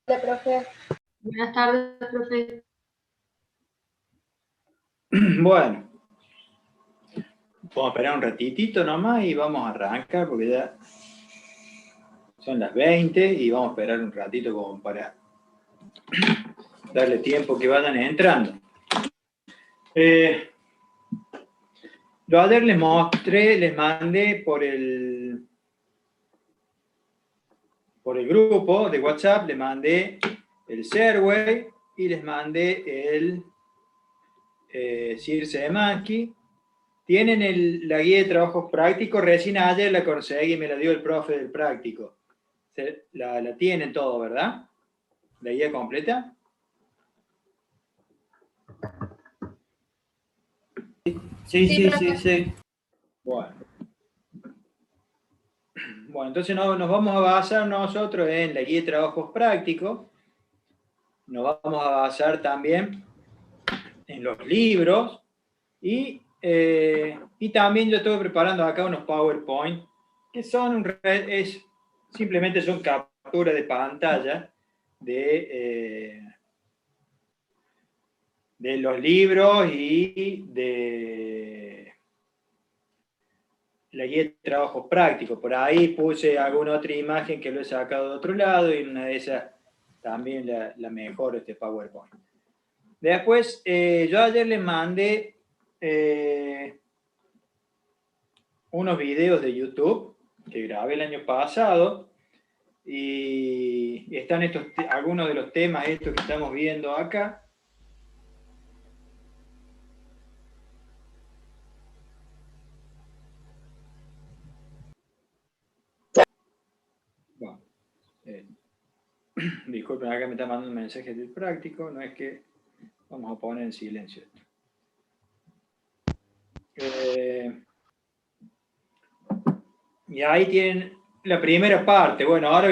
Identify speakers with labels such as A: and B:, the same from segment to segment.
A: Hola, profe.
B: Buenas tardes, profe.
C: Bueno, vamos a esperar un ratitito nomás y vamos a arrancar porque ya son las 20 y vamos a esperar un ratito como para darle tiempo que vayan entrando. Yo ayer les mostré, les mandé por el grupo de WhatsApp, les mandé el Serway y les mandé el Circe de Mansky. Tienen la guía de trabajos prácticos, recién ayer la conseguí y me la dio el profe del práctico. La tienen todo, ¿verdad? ¿La guía completa?
A: Sí.
C: Bueno, entonces nos vamos a basar nosotros en la guía de trabajos prácticos. Nos vamos a basar también en los libros y también yo estoy preparando acá unos PowerPoint que simplemente son capturas de pantalla de los libros y de la guía de trabajos prácticos. Por ahí puse alguna otra imagen que lo he sacado de otro lado y una de esas también la mejor, este PowerPoint. Después, yo ayer les mandé unos videos de YouTube que grabé el año pasado y están algunos de los temas estos que estamos viendo acá. Bueno, disculpen, acá me está mandando un mensaje del práctico, no es que vamos a poner en silencio esto. Y ahí tienen la primera parte. Bueno, ahora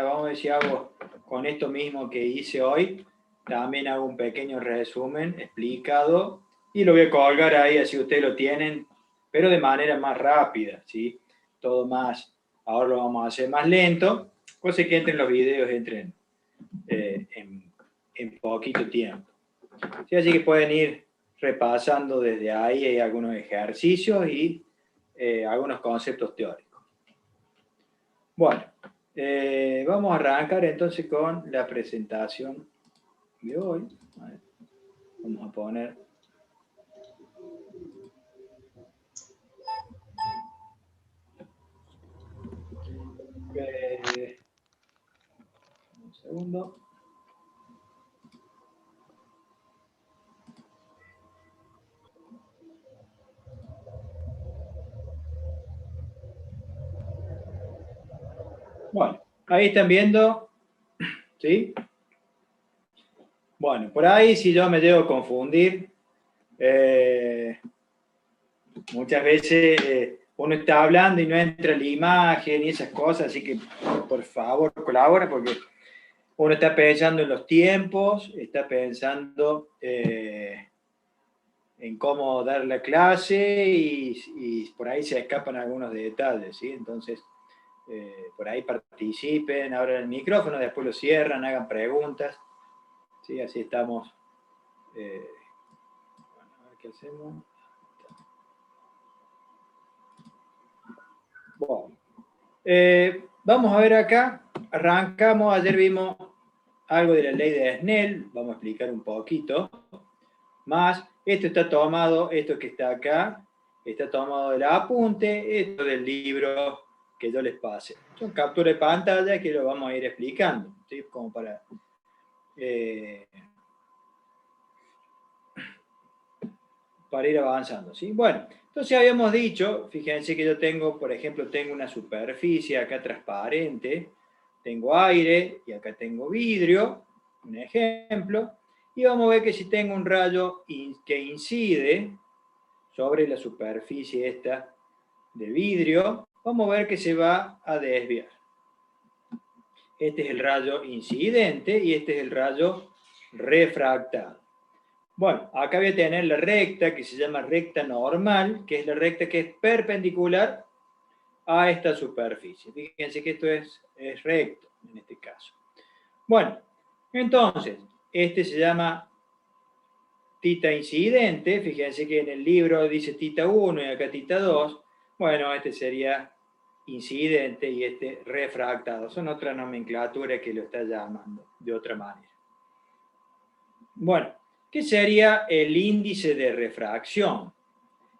C: vamos a ver si hago con esto mismo que hice hoy, también hago un pequeño resumen explicado y lo voy a colgar ahí, así ustedes lo tienen, pero de manera más rápida, ¿sí? Todo más, ahora lo vamos a hacer más lento, cosa que entren los videos, entren en poquito tiempo. Sí, así que pueden ir repasando desde ahí, hay algunos ejercicios y algunos conceptos teóricos. Bueno, vamos a arrancar entonces con la presentación de hoy. Vamos a poner... un segundo. Bueno, ahí están viendo, ¿sí? Bueno, por ahí si yo me llego a confundir, muchas veces uno está hablando y no entra la imagen y esas cosas, así que por favor colabora porque uno está pensando en los tiempos, está pensando en cómo dar la clase y por ahí se escapan algunos detalles, ¿sí? Entonces, por ahí participen, abran el micrófono, después lo cierran, hagan preguntas, ¿sí? Así estamos. Bueno, a ver qué hacemos. Bueno, vamos a ver acá, arrancamos, ayer vimos algo de la ley de Snell, vamos a explicar un poquito más. Esto está tomado, esto que está acá, está tomado del apunte, esto del libro que yo les pase. Son capturas de pantalla que lo vamos a ir explicando, ¿sí? Como para ir avanzando, ¿sí? Bueno, entonces habíamos dicho, fíjense que yo tengo, por ejemplo, tengo una superficie acá transparente, tengo aire y acá tengo vidrio, un ejemplo, y vamos a ver que si tengo un rayo que incide sobre la superficie esta de vidrio, vamos a ver que se va a desviar. Este es el rayo incidente y este es el rayo refractado. Bueno, acá voy a tener la recta que se llama recta normal, que es la recta que es perpendicular a esta superficie. Fíjense que esto es recto en este caso. Bueno, entonces, este se llama tita incidente. Fíjense que en el libro dice tita 1 y acá tita 2. Bueno, este sería incidente y este refractado. Son otra nomenclatura que lo está llamando de otra manera. Bueno, ¿qué sería el índice de refracción?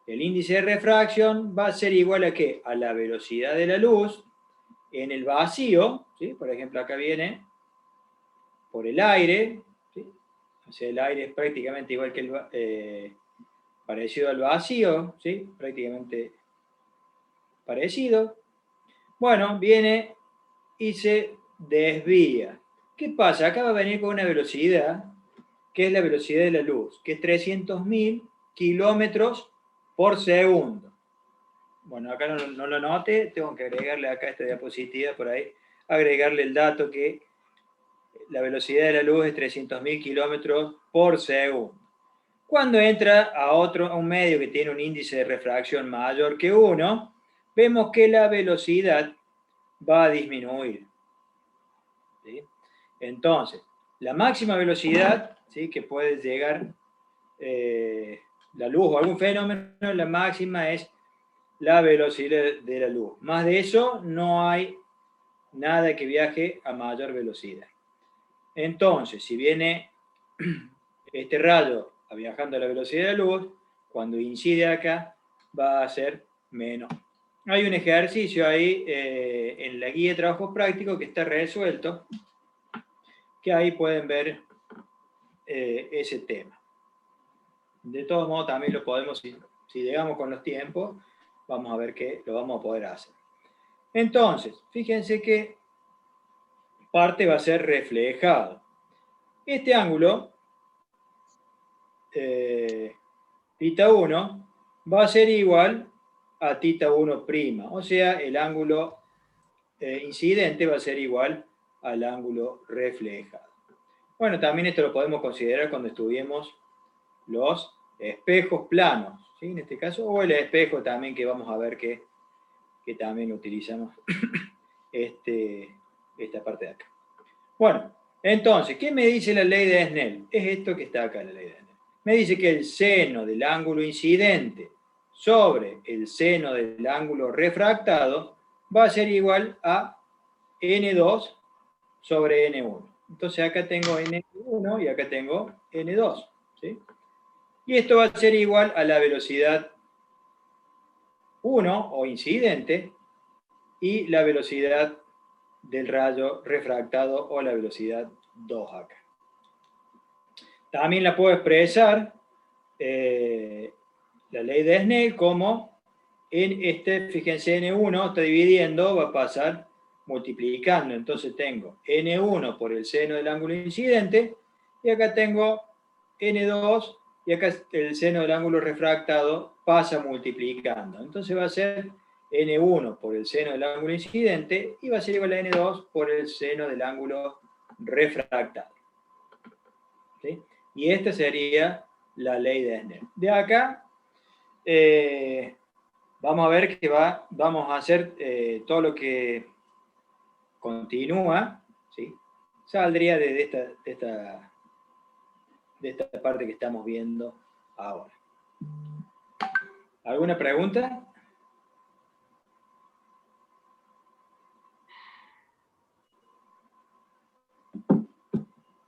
C: El índice de refracción va a ser igual a ¿qué? A la velocidad de la luz en el vacío, ¿sí? Por ejemplo, acá viene por el aire, ¿sí? O sea, el aire es prácticamente igual que parecido al vacío, ¿sí? Prácticamente parecido. Bueno, viene y se desvía. ¿Qué pasa? Acá va a venir con una velocidad, que es la velocidad de la luz, que es 300.000 kilómetros por segundo. Bueno, acá no lo note, tengo que agregarle acá esta diapositiva por ahí, agregarle el dato que la velocidad de la luz es 300.000 kilómetros por segundo. Cuando entra a un medio que tiene un índice de refracción mayor que 1, vemos que la velocidad va a disminuir. ¿Sí? Entonces, la máxima velocidad, ¿sí?, que puede llegar la luz o algún fenómeno, la máxima es la velocidad de la luz. Más de eso, no hay nada que viaje a mayor velocidad. Entonces, si viene este rayo viajando a la velocidad de la luz, cuando incide acá, va a ser menos. Hay un ejercicio ahí en la guía de trabajo práctico que está resuelto, que ahí pueden ver ese tema. De todos modos, también lo podemos, si llegamos con los tiempos, vamos a ver que lo vamos a poder hacer. Entonces, fíjense que parte va a ser reflejado. Este ángulo, tita 1, va a ser igual a tita 1', o sea, el ángulo incidente va a ser igual al ángulo reflejado. Bueno, también esto lo podemos considerar cuando estudiemos los espejos planos, ¿sí? En este caso, o el espejo también, que vamos a ver que también utilizamos esta parte de acá. Bueno, entonces, ¿qué me dice la ley de Snell? Es esto que está acá, la ley de Snell. Me dice que el seno del ángulo incidente sobre el seno del ángulo refractado va a ser igual a N2 sobre N1. Entonces acá tengo N1 y acá tengo N2, ¿sí? Y esto va a ser igual a la velocidad 1 o incidente y la velocidad del rayo refractado o la velocidad 2 acá. También la puedo expresar la ley de Snell como en fíjense, N1 está dividiendo, va a pasar multiplicando. Entonces tengo N1 por el seno del ángulo incidente y acá tengo N2 y acá el seno del ángulo refractado pasa multiplicando. Entonces va a ser N1 por el seno del ángulo incidente y va a ser igual a N2 por el seno del ángulo refractado. ¿Sí? Y esta sería la ley de Snell. De acá vamos a ver que vamos a hacer todo lo que continúa, ¿sí? Saldría de esta parte que estamos viendo ahora. ¿Alguna pregunta?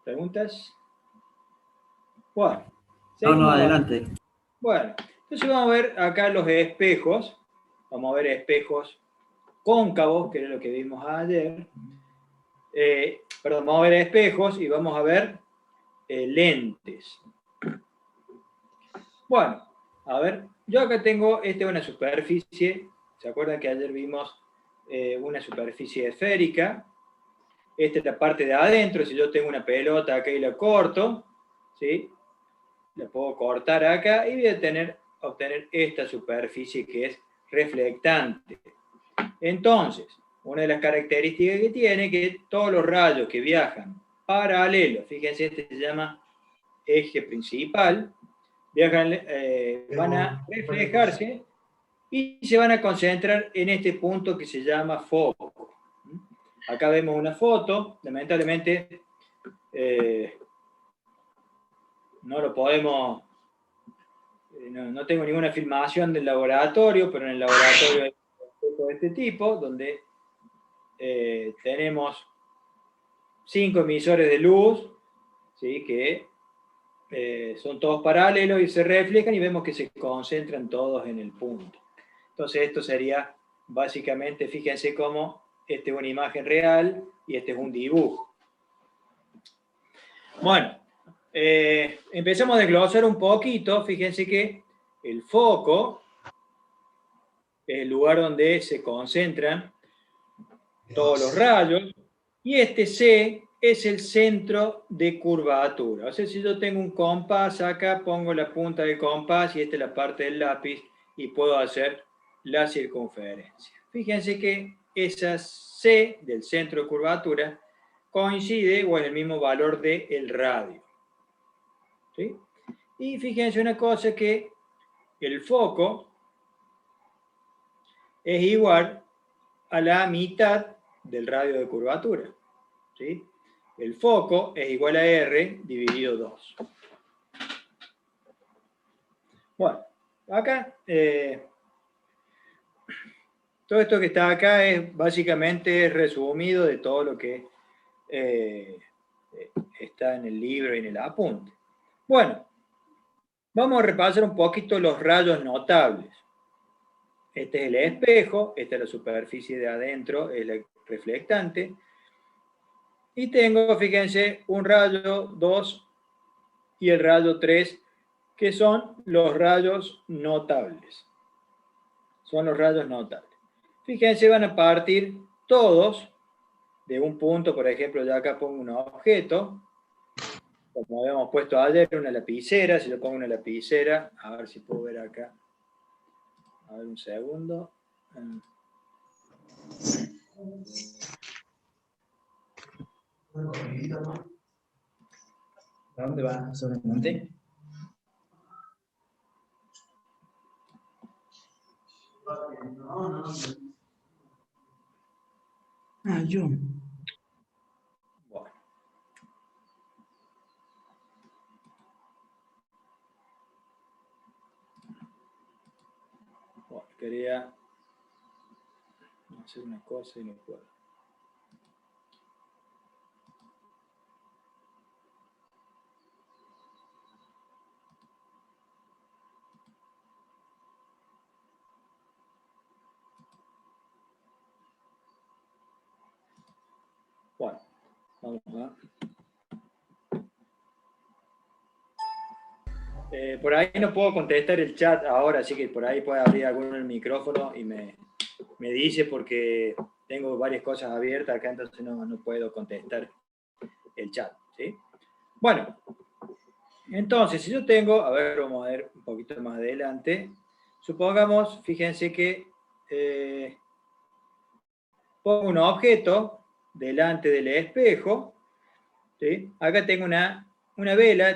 C: ¿Preguntas? Bueno.
A: No, adelante.
C: Bueno, entonces vamos a ver acá los espejos. Vamos a ver espejos cóncavos, que era lo que vimos ayer. Vamos a ver espejos y vamos a ver lentes. Bueno, a ver, yo acá tengo una superficie. ¿Se acuerdan que ayer vimos una superficie esférica? Esta es la parte de adentro. Si yo tengo una pelota acá y la corto, ¿sí?, la puedo cortar acá y voy a obtener esta superficie que es reflectante. Entonces, una de las características que tiene es que todos los rayos que viajan paralelos, fíjense, este se llama eje principal, van a reflejarse y se van a concentrar en este punto que se llama foco. Acá vemos una foto, lamentablemente no lo podemos, no tengo ninguna filmación del laboratorio, pero en el laboratorio hay un de este tipo, donde tenemos 5 emisores de luz, ¿sí? Que son todos paralelos y se reflejan y vemos que se concentran todos en el punto. Entonces esto sería básicamente, fíjense cómo esta es una imagen real y este es un dibujo. Bueno, empezamos a desglosar un poquito. Fíjense que el foco es el lugar donde se concentran todos los rayos, y este C es el centro de curvatura. O sea, si yo tengo un compás acá, pongo la punta del compás y esta es la parte del lápiz y puedo hacer la circunferencia. Fíjense que esa C del centro de curvatura coincide o es el mismo valor del radio. ¿Sí? Y fíjense una cosa, que el foco es igual a la mitad del radio de curvatura. ¿Sí? El foco es igual a R dividido 2. Bueno, acá, todo esto que está acá es básicamente resumido de todo lo que está en el libro y en el apunte. Bueno, vamos a repasar un poquito los rayos notables. Este es el espejo, esta es la superficie de adentro, es la reflectante. Y tengo, fíjense, un rayo 2 y el rayo 3, que son los rayos notables. Son los rayos notables. Fíjense, van a partir todos de un punto. Por ejemplo, yo acá pongo un objeto, como habíamos puesto ayer, una lapicera. Si yo pongo una lapicera, a ver si puedo ver acá. A ver, un segundo. ¿A dónde va? ¿Sobre el monte?
A: Ah, yo.
C: Bueno. Bueno, quería hacer una cosa y no puedo. Bueno, vamos a... por ahí no puedo contestar el chat ahora, así que por ahí puede abrir alguno el micrófono y me dice, porque tengo varias cosas abiertas acá, entonces no puedo contestar el chat, ¿sí? Bueno, entonces, si yo tengo, a ver, vamos a ver un poquito más adelante, supongamos, fíjense que pongo un objeto delante del espejo, ¿sí? Acá tengo una vela,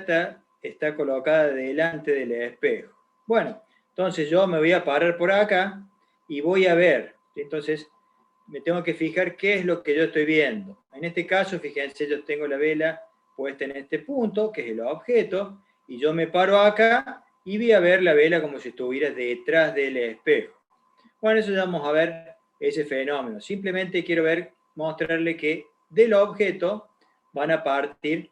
C: está colocada delante del espejo. Bueno, entonces yo me voy a parar por acá y voy a ver. ¿Sí? Entonces me tengo que fijar qué es lo que yo estoy viendo. En este caso, fíjense, yo tengo la vela puesta en este punto, que es el objeto, y yo me paro acá y voy a ver la vela como si estuviera detrás del espejo. Bueno, eso ya vamos a ver ese fenómeno. Simplemente quiero mostrarle que del objeto van a partir,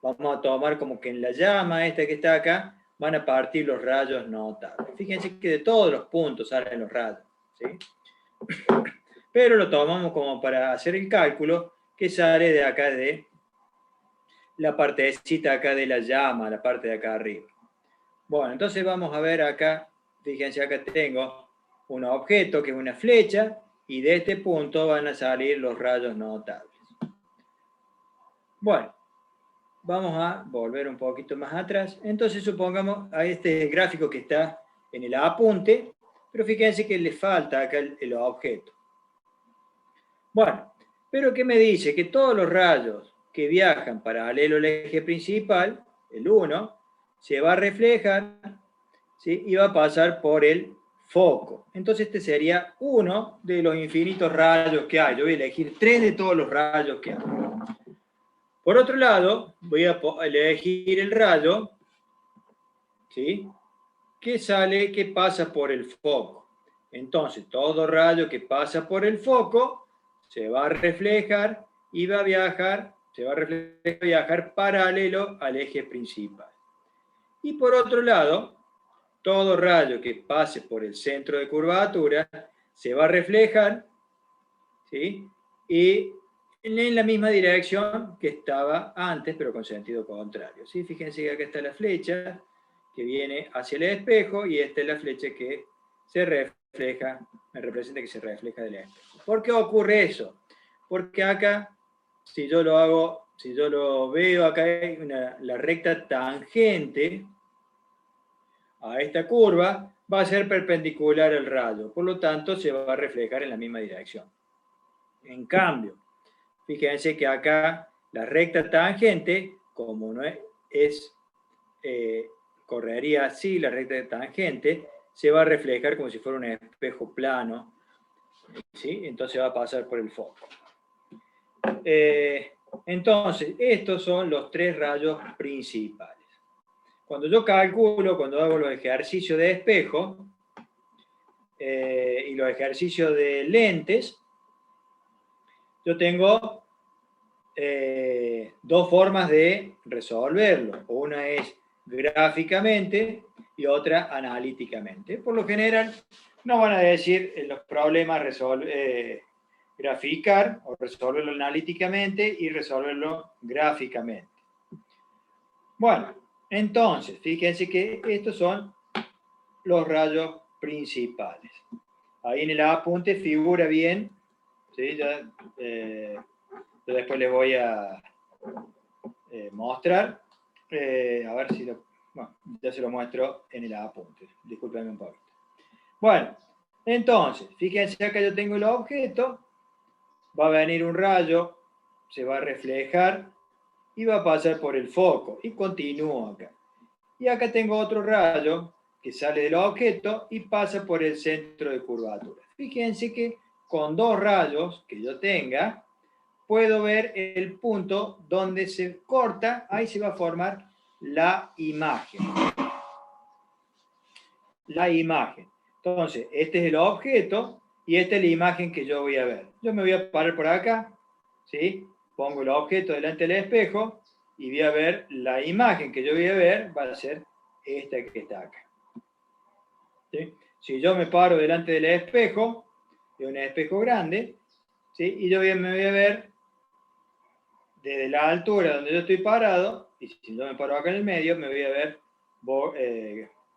C: vamos a tomar como que en la llama esta que está acá, van a partir los rayos notables. Fíjense que de todos los puntos salen los rayos, ¿sí? Pero lo tomamos como para hacer el cálculo, que sale de acá, de la partecita acá de la llama, la parte de acá arriba. Bueno, entonces vamos a ver acá, fíjense, acá tengo un objeto que es una flecha, y de este punto van a salir los rayos notables. Bueno, vamos a volver un poquito más atrás. Entonces supongamos a este gráfico que está en el apunte, pero fíjense que le falta acá el objeto. Bueno, pero ¿qué me dice? Que todos los rayos que viajan paralelo al eje principal, el 1, se va a reflejar, ¿sí? Y va a pasar por el foco. Entonces este sería uno de los infinitos rayos que hay. Yo voy a elegir 3 de todos los rayos que hay. Por otro lado, voy a elegir el rayo, ¿sí?, que pasa por el foco. Entonces, todo rayo que pasa por el foco se va a reflejar y va a viajar, se va a reflejar y viajar paralelo al eje principal. Y por otro lado, todo rayo que pase por el centro de curvatura se va a reflejar, ¿sí?, y en la misma dirección que estaba antes, pero con sentido contrario, ¿sí? Fíjense que acá está la flecha que viene hacia el espejo y esta es la flecha que se refleja, me representa que se refleja del espejo. ¿Por qué ocurre eso? Porque acá, si yo lo veo, acá hay la recta tangente a esta curva, va a ser perpendicular al rayo, por lo tanto se va a reflejar en la misma dirección. En cambio, fíjense que acá la recta tangente, como no correría así la recta tangente, se va a reflejar como si fuera un espejo plano, ¿sí? Entonces va a pasar por el foco. Entonces, estos son los tres rayos principales. Cuando yo calculo, cuando hago los ejercicios de espejo y los ejercicios de lentes, yo tengo dos formas de resolverlo. Una es gráficamente y otra analíticamente. Por lo general, no van a decir los problemas graficar o resolverlo analíticamente y resolverlo gráficamente. Bueno, entonces, fíjense que estos son los rayos principales. Ahí en el apunte figura bien, ¿sí? Yo después les voy a mostrar. A ver si bueno, ya se lo muestro en el apunte. Discúlpenme un poquito. Bueno, entonces, fíjense acá yo tengo el objeto, va a venir un rayo, se va a reflejar y va a pasar por el foco y continúo acá. Y acá tengo otro rayo que sale del objeto y pasa por el centro de curvatura. Fíjense que con dos rayos que yo tenga, puedo ver el punto donde se corta, ahí se va a formar la imagen. La imagen. Entonces, este es el objeto y esta es la imagen que yo voy a ver. Yo me voy a parar por acá, ¿sí? Pongo el objeto delante del espejo y voy a ver la imagen que yo voy a ver, va a ser esta que está acá. ¿Sí? Si yo me paro delante del espejo, de un espejo grande, ¿sí?, y yo me voy a ver desde la altura donde yo estoy parado, y si yo me paro acá en el medio, me voy a ver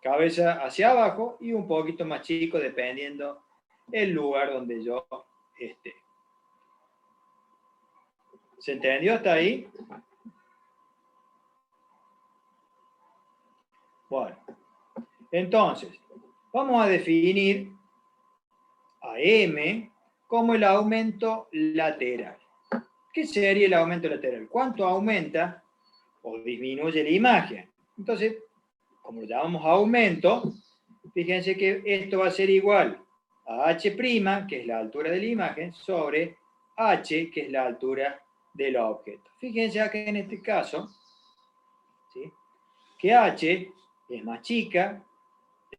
C: cabeza hacia abajo y un poquito más chico dependiendo el lugar donde yo esté. ¿Se entendió hasta ahí? Bueno, entonces, vamos a definir a M como el aumento lateral. ¿Qué sería el aumento lateral? ¿Cuánto aumenta o disminuye la imagen? Entonces, como lo llamamos aumento, fíjense que esto va a ser igual a h', que es la altura de la imagen, sobre h, que es la altura del objeto. Fíjense acá en este caso, ¿sí?, que h es más chica,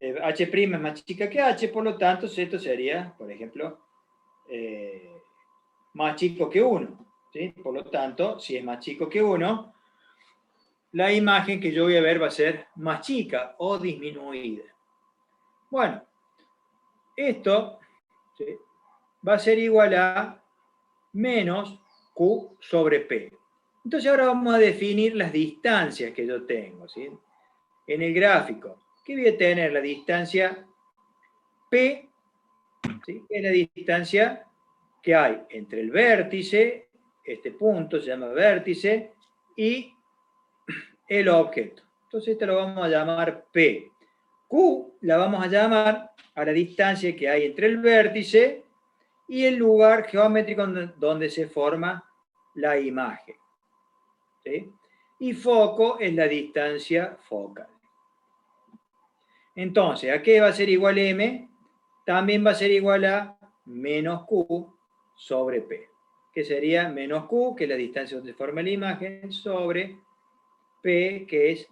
C: h' es más chica que h, por lo tanto, esto sería, por ejemplo, más chico que 1. ¿Sí? Por lo tanto, si es más chico que 1, la imagen que yo voy a ver va a ser más chica o disminuida. Bueno, esto, ¿sí?, va a ser igual a menos Q sobre P. Entonces ahora vamos a definir las distancias que yo tengo, ¿sí? En el gráfico, ¿qué voy a tener? La distancia P, ¿sí?, que es la distancia que hay entre el vértice, este punto se llama vértice, y el objeto. Entonces esta lo vamos a llamar P. Q la vamos a llamar a la distancia que hay entre el vértice y el lugar geométrico donde se forma la imagen. ¿Sí? Y foco es la distancia focal. Entonces, ¿a qué va a ser igual M? También va a ser igual a menos Q sobre P. que sería menos Q, que es la distancia donde se forma la imagen, sobre P, que es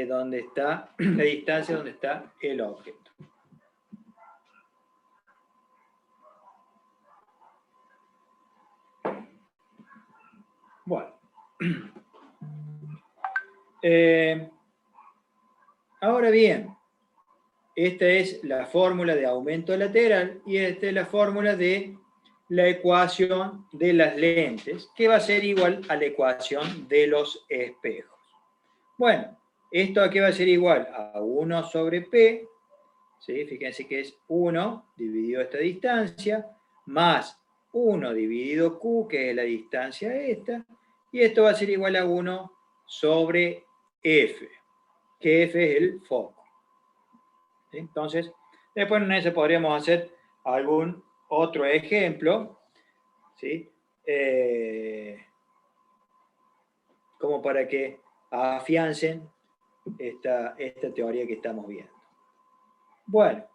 C: donde está la distancia donde está el objeto. Bueno. Ahora bien, esta es la fórmula de aumento lateral y esta es la fórmula de la ecuación de las lentes, que va a ser igual a la ecuación de los espejos. Bueno, ¿esto a qué va a ser igual? A 1 sobre P, ¿sí? Fíjense que es 1 dividido esta distancia, más 1 dividido Q, que es la distancia esta, y esto va a ser igual a 1 sobre F, que F es el foco. ¿Sí? Entonces, después en ese podríamos hacer algún otro ejemplo, ¿sí? Como para que afiancen esta teoría que estamos viendo. Bueno,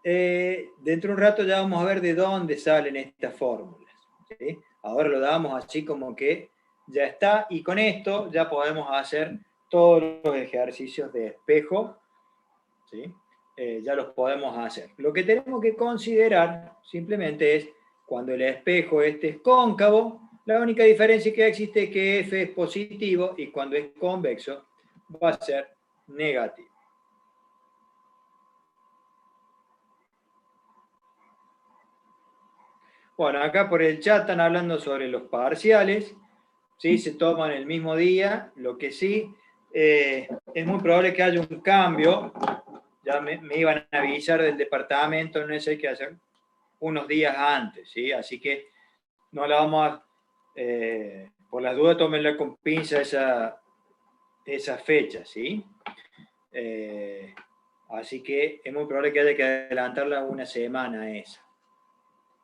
C: dentro de un rato ya vamos a ver de dónde salen estas fórmulas, ¿sí? Ahora lo damos así como que ya está, y con esto ya podemos hacer todos los ejercicios de espejo, ¿sí? Ya los podemos hacer. Lo que tenemos que considerar simplemente es cuando el espejo este es cóncavo, la única diferencia que existe es que F es positivo y cuando es convexo va a ser negativo. Bueno, acá por el chat están hablando sobre los parciales, ¿sí? Se toman el mismo día, lo que sí, es muy probable que haya un cambio. Ya me iban a avisar del departamento, no sé qué hacer unos días antes, ¿sí? Así que no la vamos a, por las dudas, tómenla con pinza esa fecha, ¿sí? Así que es muy probable que haya que adelantarla una semana esa.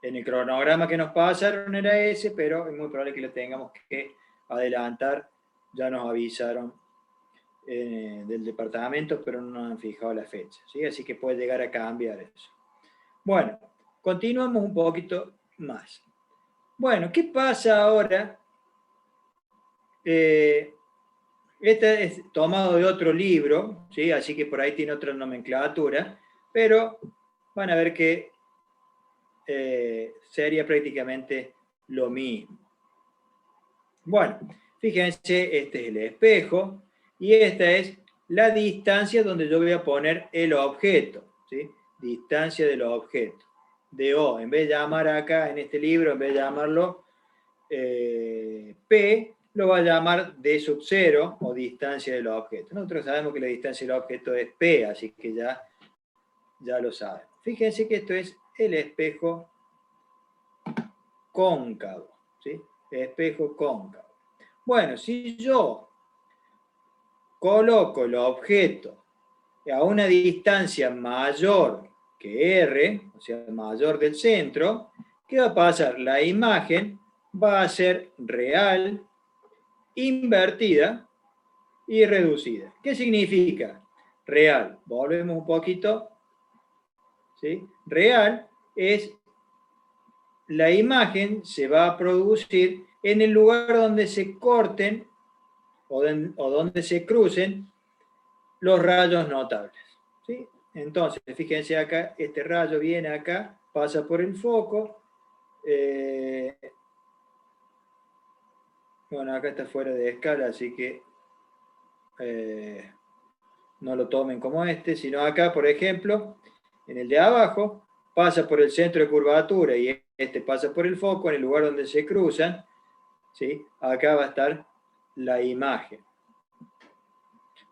C: En el cronograma que nos pasaron era ese, pero es muy probable que lo tengamos que adelantar. Ya nos avisaron del departamento, pero no nos han fijado la fecha, ¿sí? Así que puede llegar a cambiar eso. Bueno, continuamos un poquito más. Bueno, ¿qué pasa ahora? Este es tomado de otro libro, ¿sí? Así que por ahí tiene otra nomenclatura, pero van a ver que sería prácticamente lo mismo. Bueno, fíjense, este es el espejo y esta es la distancia donde yo voy a poner el objeto, ¿sí? Distancia del objeto, de O. En vez de llamar acá en este libro, en vez de llamarlo P, lo va a llamar D sub 0 o distancia del objeto. Nosotros sabemos que la distancia del objeto es P, así que ya lo saben. Fíjense que esto es el espejo cóncavo, ¿sí? Espejo cóncavo. Bueno, si yo coloco el objeto a una distancia mayor que R, o sea, mayor del centro, ¿qué va a pasar? La imagen va a ser real, invertida y reducida. ¿Qué significa? Real. Volvemos un poquito. ¿Sí? Real es la imagen se va a producir en el lugar donde se corten o donde se crucen los rayos notables, ¿sí? Entonces, fíjense acá, este rayo viene acá, pasa por el foco. Bueno, acá está fuera de escala, así que no lo tomen como este, sino acá, por ejemplo, en el de abajo, pasa por el centro de curvatura y este pasa por el foco, en el lugar donde se cruzan, ¿sí? Acá va a estar la imagen.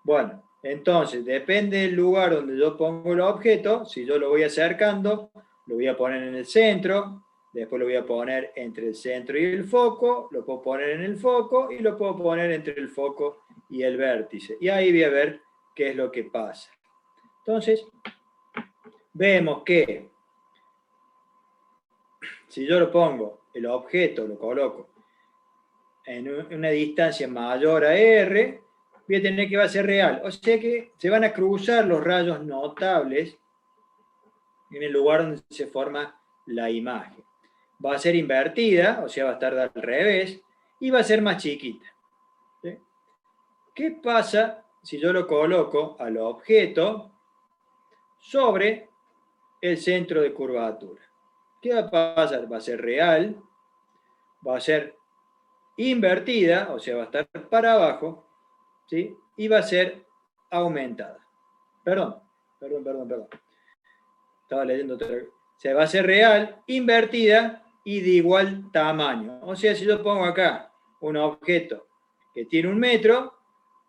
C: Bueno, entonces, depende del lugar donde yo pongo el objeto, si yo lo voy acercando, lo voy a poner en el centro, después lo voy a poner entre el centro y el foco, lo puedo poner en el foco y lo puedo poner entre el foco y el vértice. Y ahí voy a ver qué es lo que pasa. Entonces, vemos que si yo lo pongo, el objeto lo coloco en una distancia mayor a R, voy a tener que va a ser real. O sea que se van a cruzar los rayos notables en el lugar donde se forma la imagen. va a ser invertida, o sea, va a estar al revés, y va a ser más chiquita. ¿Sí? ¿Qué pasa si yo lo coloco al objeto sobre el centro de curvatura? ¿Qué va a pasar? Va a ser real, va a ser invertida, o sea, va a estar para abajo, ¿sí? Y va a ser aumentada. Perdón. Estaba leyendo otra vez. O sea, va a ser real, invertida y de igual tamaño. O sea, si yo pongo acá un objeto que tiene 1 metro,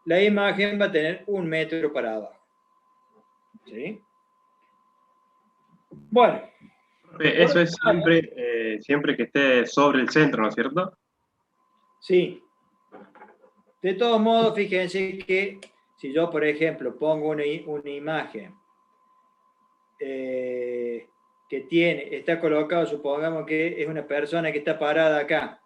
C: la imagen va a tener 1 metro para abajo. ¿Sí? Bueno.
A: Eso es siempre que esté sobre el centro, ¿no es cierto?
C: Sí. De todos modos, fíjense que si yo, por ejemplo, pongo una imagen que está colocado, supongamos que es una persona que está parada acá,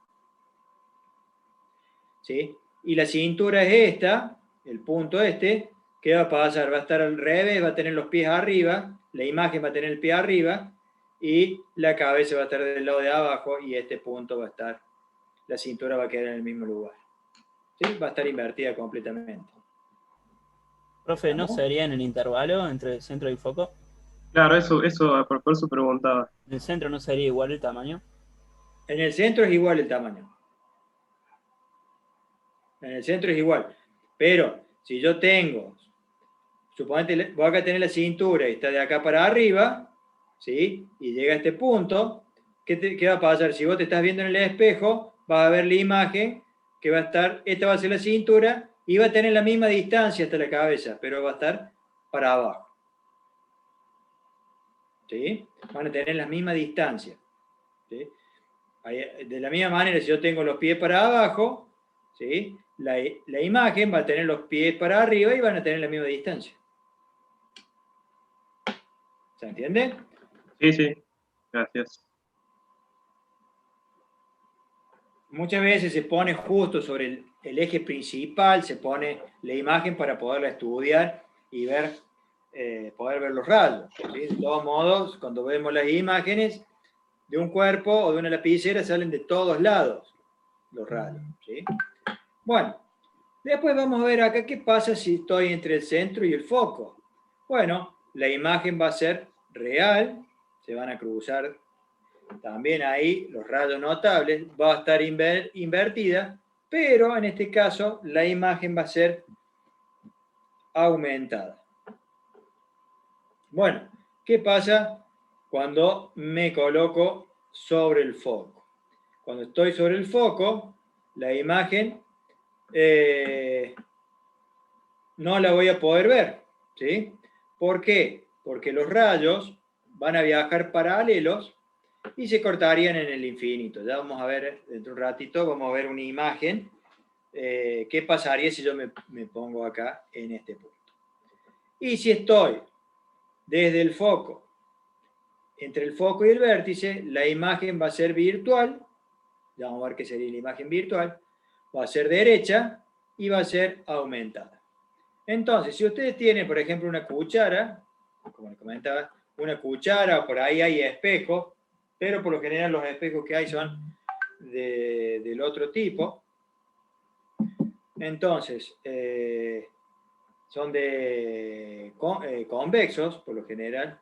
C: ¿sí? Y la cintura es esta, el punto este, ¿qué va a pasar? Va a estar al revés, va a tener los pies arriba, la imagen va a tener el pie arriba, y la cabeza va a estar del lado de abajo, y este punto va a estar, la cintura va a quedar en el mismo lugar. ¿Sí? Va a estar invertida completamente.
D: Profe, ¿no sería en el intervalo entre el centro y el foco?
A: Claro, por eso preguntaba.
D: ¿En el centro no sería igual el tamaño?
C: En el centro es igual el tamaño. En el centro es igual. Pero si yo tengo, suponete, voy acá a tener la cintura y está de acá para arriba, ¿sí? Y llega a este punto, ¿qué va a pasar? Si vos te estás viendo en el espejo, vas a ver la imagen que va a estar, esta va a ser la cintura y va a tener la misma distancia hasta la cabeza, pero va a estar para abajo. ¿Sí? Van a tener la misma distancia. ¿Sí? De la misma manera, si yo tengo los pies para abajo, ¿sí? La imagen va a tener los pies para arriba y van a tener la misma distancia. ¿Se entiende?
A: Sí, sí. Gracias.
C: Muchas veces se pone justo sobre el eje principal, se pone la imagen para poderla estudiar y ver, poder ver los rayos. ¿Sí? De todos modos, cuando vemos las imágenes de un cuerpo o de una lapicera, salen de todos lados los rayos. ¿Sí? Bueno, después vamos a ver acá qué pasa si estoy entre el centro y el foco. Bueno, la imagen va a ser real, se van a cruzar también ahí los rayos notables, va a estar invertida, pero en este caso la imagen va a ser aumentada. Bueno, ¿qué pasa cuando me coloco sobre el foco? Cuando estoy sobre el foco, la imagen no la voy a poder ver, ¿sí? ¿Por qué? Porque los rayos van a viajar paralelos y se cortarían en el infinito. Ya vamos a ver, dentro de un ratito, vamos a ver una imagen. ¿Qué pasaría si yo me pongo acá en este punto? Y si estoy desde el foco, entre el foco y el vértice, la imagen va a ser virtual. Ya vamos a ver qué sería la imagen virtual. Va a ser derecha y va a ser aumentada. Entonces, si ustedes tienen, por ejemplo, una cuchara, como les comentaba, una cuchara, por ahí hay espejos, pero por lo general los espejos que hay son del otro tipo. Entonces, son convexos, por lo general,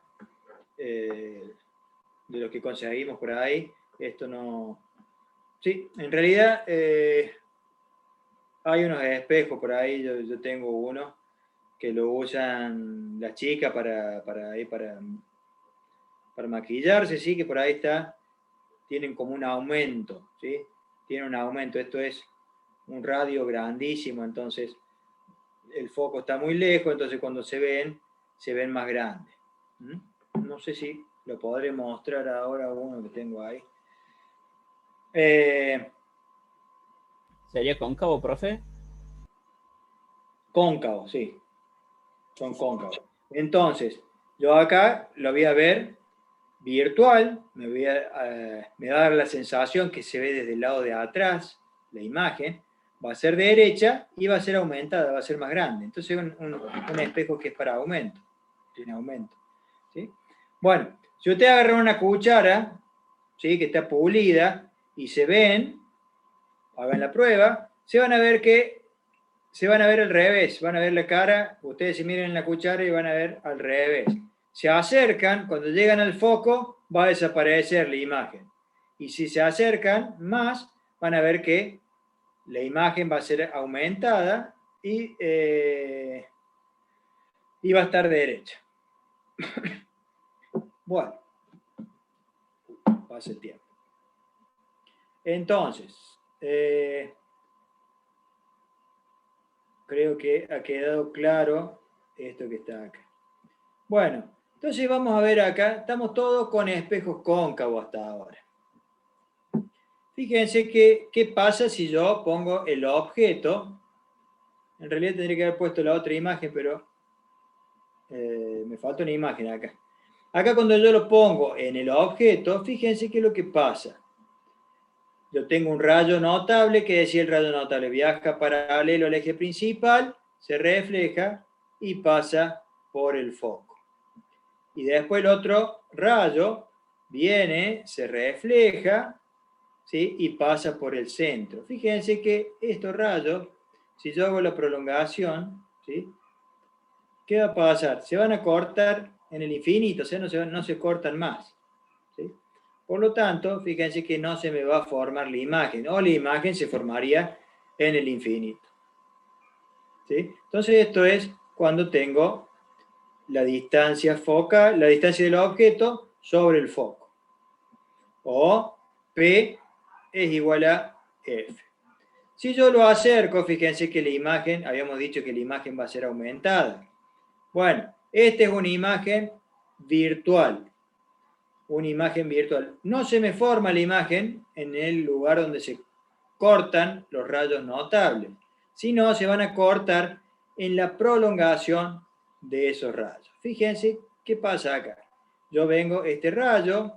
C: de los que conseguimos por ahí. Esto no... Sí, en realidad hay unos espejos por ahí, yo tengo uno que lo usan las chicas para maquillarse, sí, que por ahí está, tienen como un aumento, ¿sí? Tiene un aumento, esto es un radio grandísimo, entonces el foco está muy lejos, entonces cuando se ven más grandes. No sé si lo podré mostrar ahora uno que tengo ahí.
D: ¿Sería cóncavo, profe?
C: Cóncavo, sí. Son cóncavos. Entonces, yo acá lo voy a ver virtual, me va a dar la sensación que se ve desde el lado de atrás, la imagen, va a ser derecha y va a ser aumentada, va a ser más grande. Entonces es un espejo que es para aumento, tiene aumento. ¿Sí? Bueno, si usted agarra una cuchara, ¿sí? Que está pulida, y se ven, hagan la prueba, se van a ver al revés, van a ver la cara, ustedes se miren en la cuchara y van a ver al revés. Se acercan, cuando llegan al foco, va a desaparecer la imagen. Y si se acercan más, van a ver que la imagen va a ser aumentada y va a estar derecha. Bueno, pasa el tiempo. Entonces, creo que ha quedado claro esto que está acá. Bueno, entonces vamos a ver acá, estamos todos con espejos cóncavos hasta ahora. Fíjense qué pasa si yo pongo el objeto. En realidad tendría que haber puesto la otra imagen, pero me falta una imagen acá. Acá cuando yo lo pongo en el objeto, fíjense qué es lo que pasa. Yo tengo un rayo notable, que decía el rayo notable, viaja paralelo al eje principal, se refleja y pasa por el foco. Y después el otro rayo viene, se refleja, ¿sí? Y pasa por el centro. Fíjense que estos rayos, si yo hago la prolongación, ¿sí? ¿Qué va a pasar? Se van a cortar en el infinito, o sea, no se cortan más, ¿sí? Por lo tanto, fíjense que no se me va a formar la imagen, o la imagen se formaría en el infinito, ¿sí? Entonces esto es cuando tengo la distancia focal, la distancia del objeto sobre el foco. O P es igual a F. Si yo lo acerco, fíjense que la imagen, habíamos dicho que la imagen va a ser aumentada. Bueno, esta es una imagen virtual. Una imagen virtual. No se me forma la imagen en el lugar donde se cortan los rayos notables, sino se van a cortar en la prolongación de esos rayos. Fíjense qué pasa acá. Yo vengo, este rayo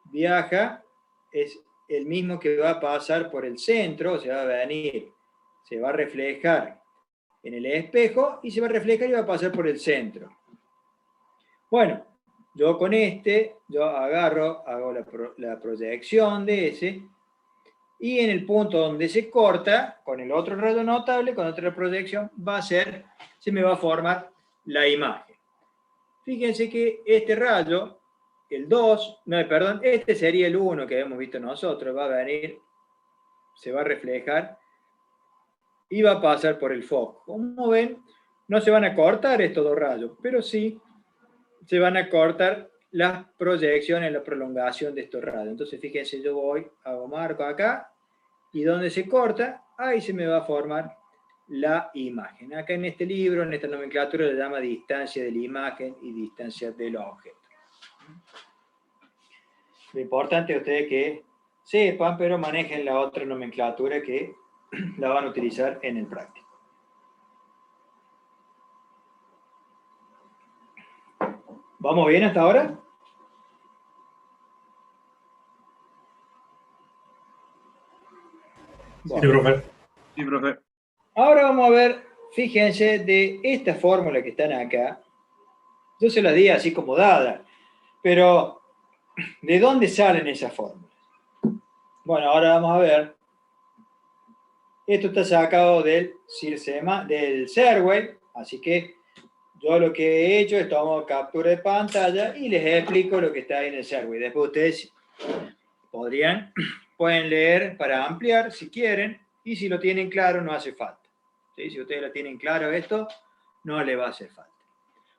C: viaja, es el mismo que va a pasar por el centro, se va a venir, se va a reflejar en el espejo y se va a reflejar y va a pasar por el centro. Bueno, yo con yo agarro, hago la proyección de ese, y en el punto donde se corta, con el otro rayo notable, con otra proyección, se me va a formar la imagen. Fíjense que este rayo, el 2, no, perdón, este sería el 1 que hemos visto nosotros, va a venir, se va a reflejar y va a pasar por el foco. Como ven, no se van a cortar estos dos rayos, pero sí se van a cortar las proyecciones, la prolongación de estos rayos. Entonces, fíjense, yo voy, hago marco acá, y donde se corta, ahí se me va a formar la imagen. Acá en este libro, en esta nomenclatura, le llama distancia de la imagen y distancia del objeto. Lo importante es ustedes que sepan, pero manejen la otra nomenclatura que la van a utilizar en el práctico. ¿Vamos bien hasta ahora?
E: Bueno. Sí, profe.
A: Sí, profe.
C: Ahora vamos a ver, fíjense, de esta fórmula que están acá. Yo se las di así como dada, pero ¿de dónde salen esas fórmulas? Bueno, ahora vamos a ver. Esto está sacado del Serway, así que yo lo que he hecho es tomar captura de pantalla y les explico lo que está ahí en el Serway. Después ustedes pueden leer para ampliar si quieren, y si lo tienen claro no hace falta. ¿Sí? Si ustedes lo tienen claro esto, no le va a hacer falta.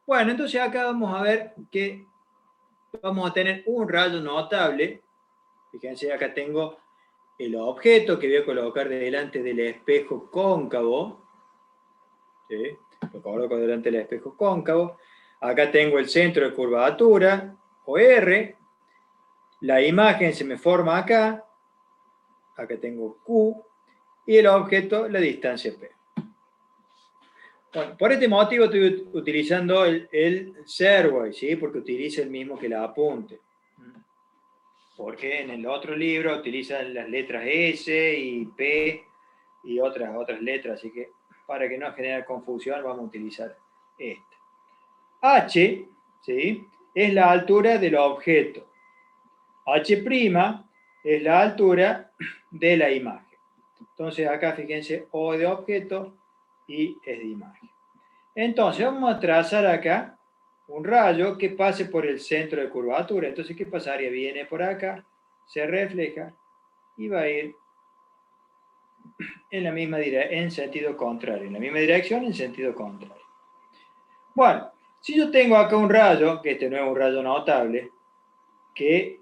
C: Bueno, entonces acá vamos a ver que vamos a tener un rayo notable. Fíjense, acá tengo el objeto que voy a colocar delante del espejo cóncavo. ¿Sí? Lo coloco delante del espejo cóncavo. Acá tengo el centro de curvatura, o R. La imagen se me forma acá. Acá tengo Q. Y el objeto, la distancia P. Bueno, por este motivo estoy utilizando el Serway, ¿sí? Porque utiliza el mismo que la apunte. Porque en el otro libro utilizan las letras S y P y otras letras, así que para que no genere confusión vamos a utilizar esta. H, ¿sí? Es la altura del objeto. H' es la altura de la imagen. Entonces acá fíjense, O de objeto y es de imagen. Entonces vamos a trazar acá un rayo que pase por el centro de curvatura. Entonces, ¿qué pasaría? Viene por acá, se refleja y va a ir en la misma en sentido contrario, en la misma dirección en sentido contrario. Bueno, si yo tengo acá un rayo, que este no es un rayo notable, que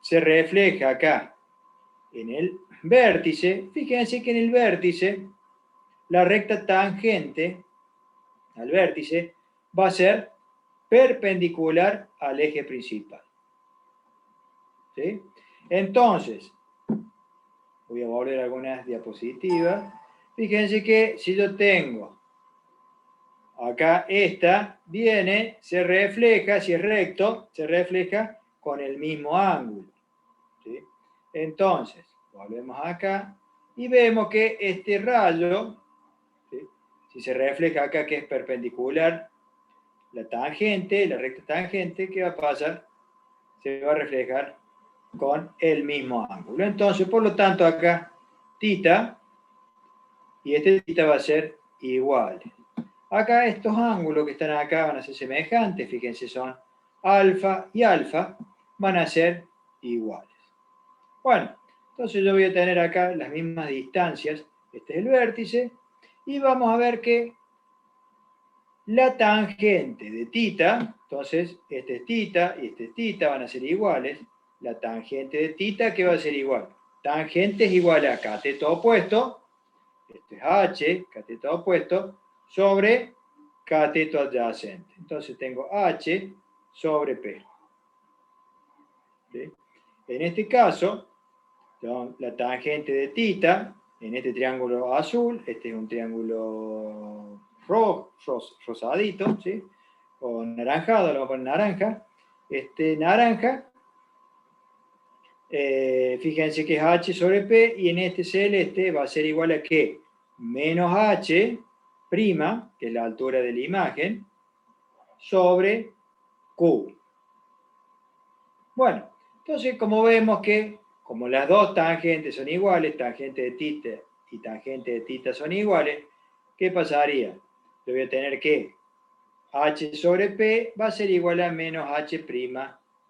C: se refleja acá en el vértice, fíjense que en el vértice la recta tangente al vértice va a ser perpendicular al eje principal. ¿Sí? Entonces, voy a volver a algunas diapositivas. Fíjense que si yo tengo acá esta, viene, se refleja, si es recto, se refleja con el mismo ángulo. ¿Sí? Entonces, volvemos acá y vemos que este rayo, ¿sí? Si se refleja acá que es perpendicular, la tangente, la recta tangente, ¿qué va a pasar? Se va a reflejar con el mismo ángulo. Entonces, por lo tanto, acá θ y este θ va a ser igual. Acá estos ángulos que están acá van a ser semejantes, fíjense, son alfa y alfa, van a ser iguales. Bueno, entonces yo voy a tener acá las mismas distancias, este es el vértice, y vamos a ver que la tangente de θ, entonces este es θ y este es θ, van a ser iguales. La tangente de θ, ¿qué va a ser igual? Tangente es igual a cateto opuesto, esto es h, cateto opuesto, sobre cateto adyacente. Entonces tengo h sobre p. ¿Sí? En este caso, la tangente de θ, en este triángulo azul, este es un triángulo rosadito, ¿sí? O naranjado, lo vamos a poner naranja. Este naranja, fíjense que es h sobre p, y en este celeste va a ser igual a ¿qué? Menos h', que es la altura de la imagen, sobre q. Bueno, entonces como vemos que, como las dos tangentes son iguales, tangente de θ y tangente de θ son iguales, ¿qué pasaría? Yo voy a tener que h sobre p va a ser igual a menos h'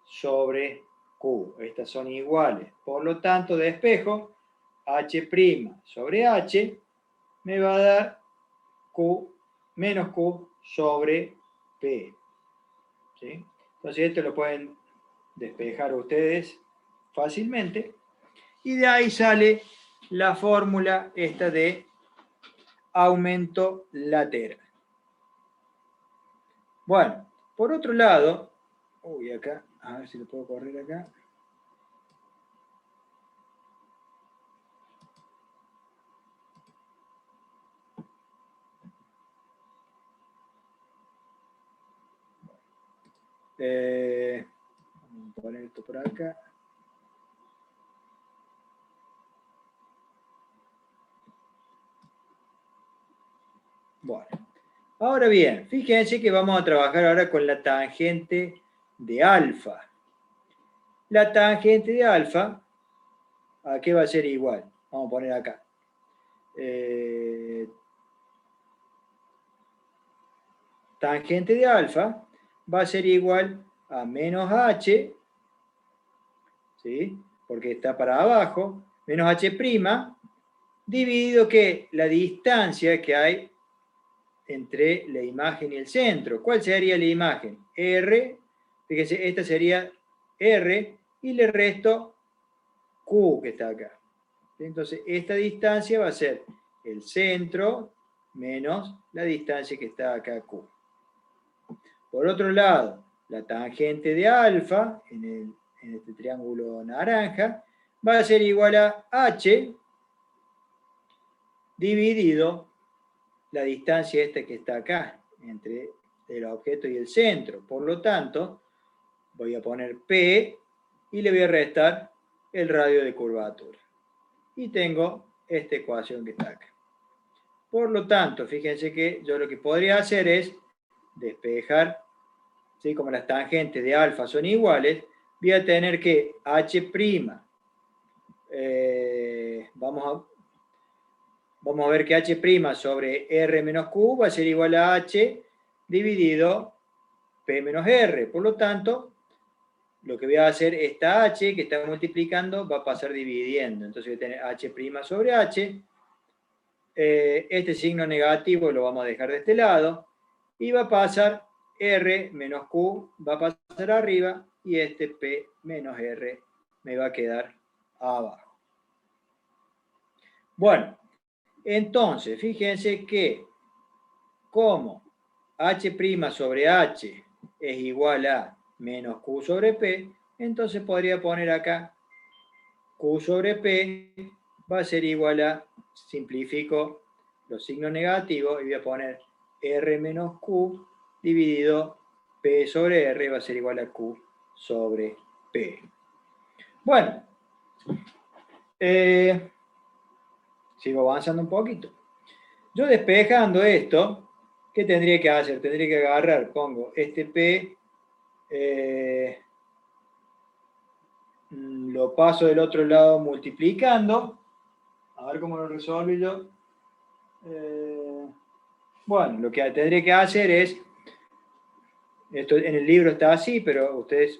C: sobre q. Estas son iguales. Por lo tanto, despejo, h' sobre h me va a dar q menos q sobre p. ¿Sí? Entonces esto lo pueden despejar ustedes fácilmente. Y de ahí sale la fórmula esta de aumento lateral. Bueno, por otro lado, acá, a ver si lo puedo correr acá. Vamos a poner esto por acá. Bueno, ahora bien, fíjense que vamos a trabajar ahora con la tangente de alfa. La tangente de alfa, ¿a qué va a ser igual? Vamos a poner acá. Tangente de alfa va a ser igual a menos h, ¿sí? Porque está para abajo, menos h', dividido que la distancia que hay entre la imagen y el centro. ¿Cuál sería la imagen? R, fíjense, esta sería R, y le resto Q, que está acá. Entonces, esta distancia va a ser el centro menos la distancia que está acá, Q. Por otro lado, la tangente de alfa, en este triángulo naranja, va a ser igual a h dividido la distancia esta que está acá, entre el objeto y el centro. Por lo tanto, voy a poner P y le voy a restar el radio de curvatura. Y tengo esta ecuación que está acá. Por lo tanto, fíjense que yo lo que podría hacer es despejar, ¿sí? Como las tangentes de alfa son iguales, voy a tener que h' vamos a ver que H' sobre R menos Q va a ser igual a H dividido P menos R. Por lo tanto, lo que voy a hacer, esta H que está multiplicando va a pasar dividiendo. Entonces voy a tener H' sobre H. Este signo negativo lo vamos a dejar de este lado. Y va a pasar R menos Q, va a pasar arriba. Y este P menos R me va a quedar abajo. Bueno, entonces, fíjense que como H' sobre H es igual a menos Q sobre P, entonces podría poner acá Q sobre P va a ser igual a, simplifico los signos negativos y voy a poner R menos Q dividido P sobre R va a ser igual a Q sobre P. Bueno, sigo avanzando un poquito. Yo despejando esto, ¿qué tendría que hacer? Tendría que agarrar, pongo este P, lo paso del otro lado multiplicando. A ver cómo lo resuelvo yo. Bueno, lo que tendría que hacer es, esto en el libro está así, pero ustedes...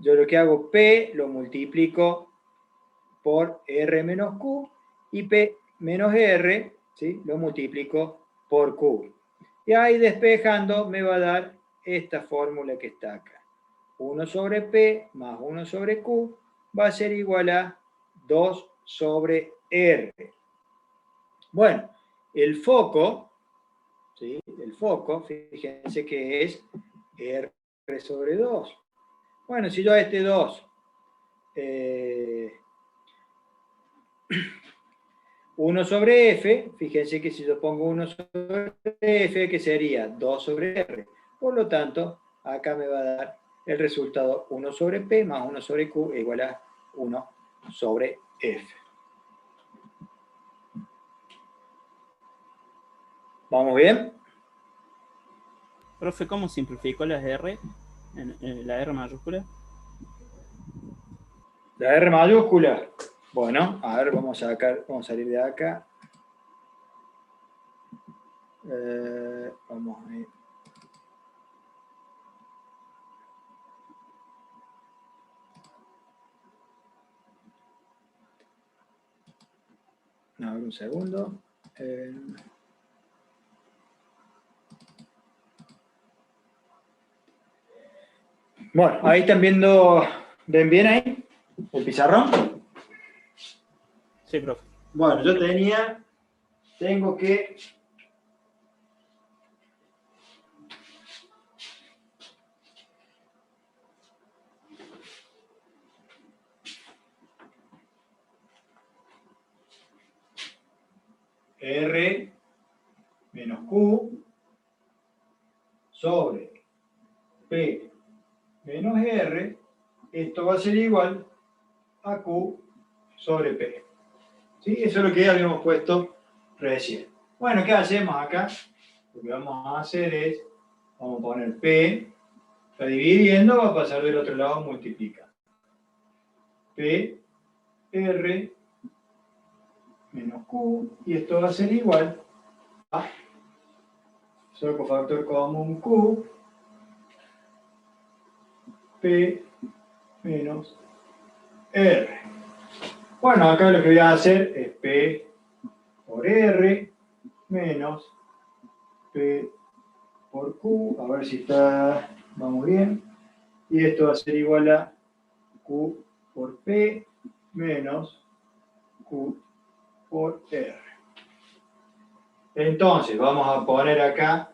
C: yo lo que hago, P lo multiplico por R menos Q y P menos R, ¿sí? Lo multiplico por Q. Y ahí despejando me va a dar esta fórmula que está acá. 1 sobre P más 1 sobre Q va a ser igual a 2 sobre R. Bueno, el foco, ¿sí? El foco, fíjense que es R sobre 2. Bueno, si yo a este 2 1 sobre F, fíjense que si yo pongo 1 sobre F, que sería 2 sobre R. Por lo tanto, acá me va a dar el resultado 1 sobre P más 1 sobre Q igual a 1 sobre F. ¿Vamos bien?
D: Profe, ¿cómo simplificó las R? En la R mayúscula.
C: La R mayúscula. Bueno, a ver, vamos a salir de acá. Vamos a ir. A ver, un segundo. Bueno, ahí están viendo, ¿ven bien ahí? ¿El pizarrón?
D: Sí, profe.
C: Bueno, yo tengo que R menos Q sobre P menos R, esto va a ser igual a Q sobre P. ¿Sí? Eso es lo que habíamos puesto recién. Bueno, ¿qué hacemos acá? Lo que vamos a hacer es, vamos a poner P, está dividiendo, va a pasar del otro lado, multiplica. P, R, menos Q, y esto va a ser igual a, solo cofactor común Q, P menos R. Bueno, acá lo que voy a hacer es P por R menos P por Q, a ver si vamos bien, y esto va a ser igual a Q por P menos Q por R. Entonces, vamos a poner acá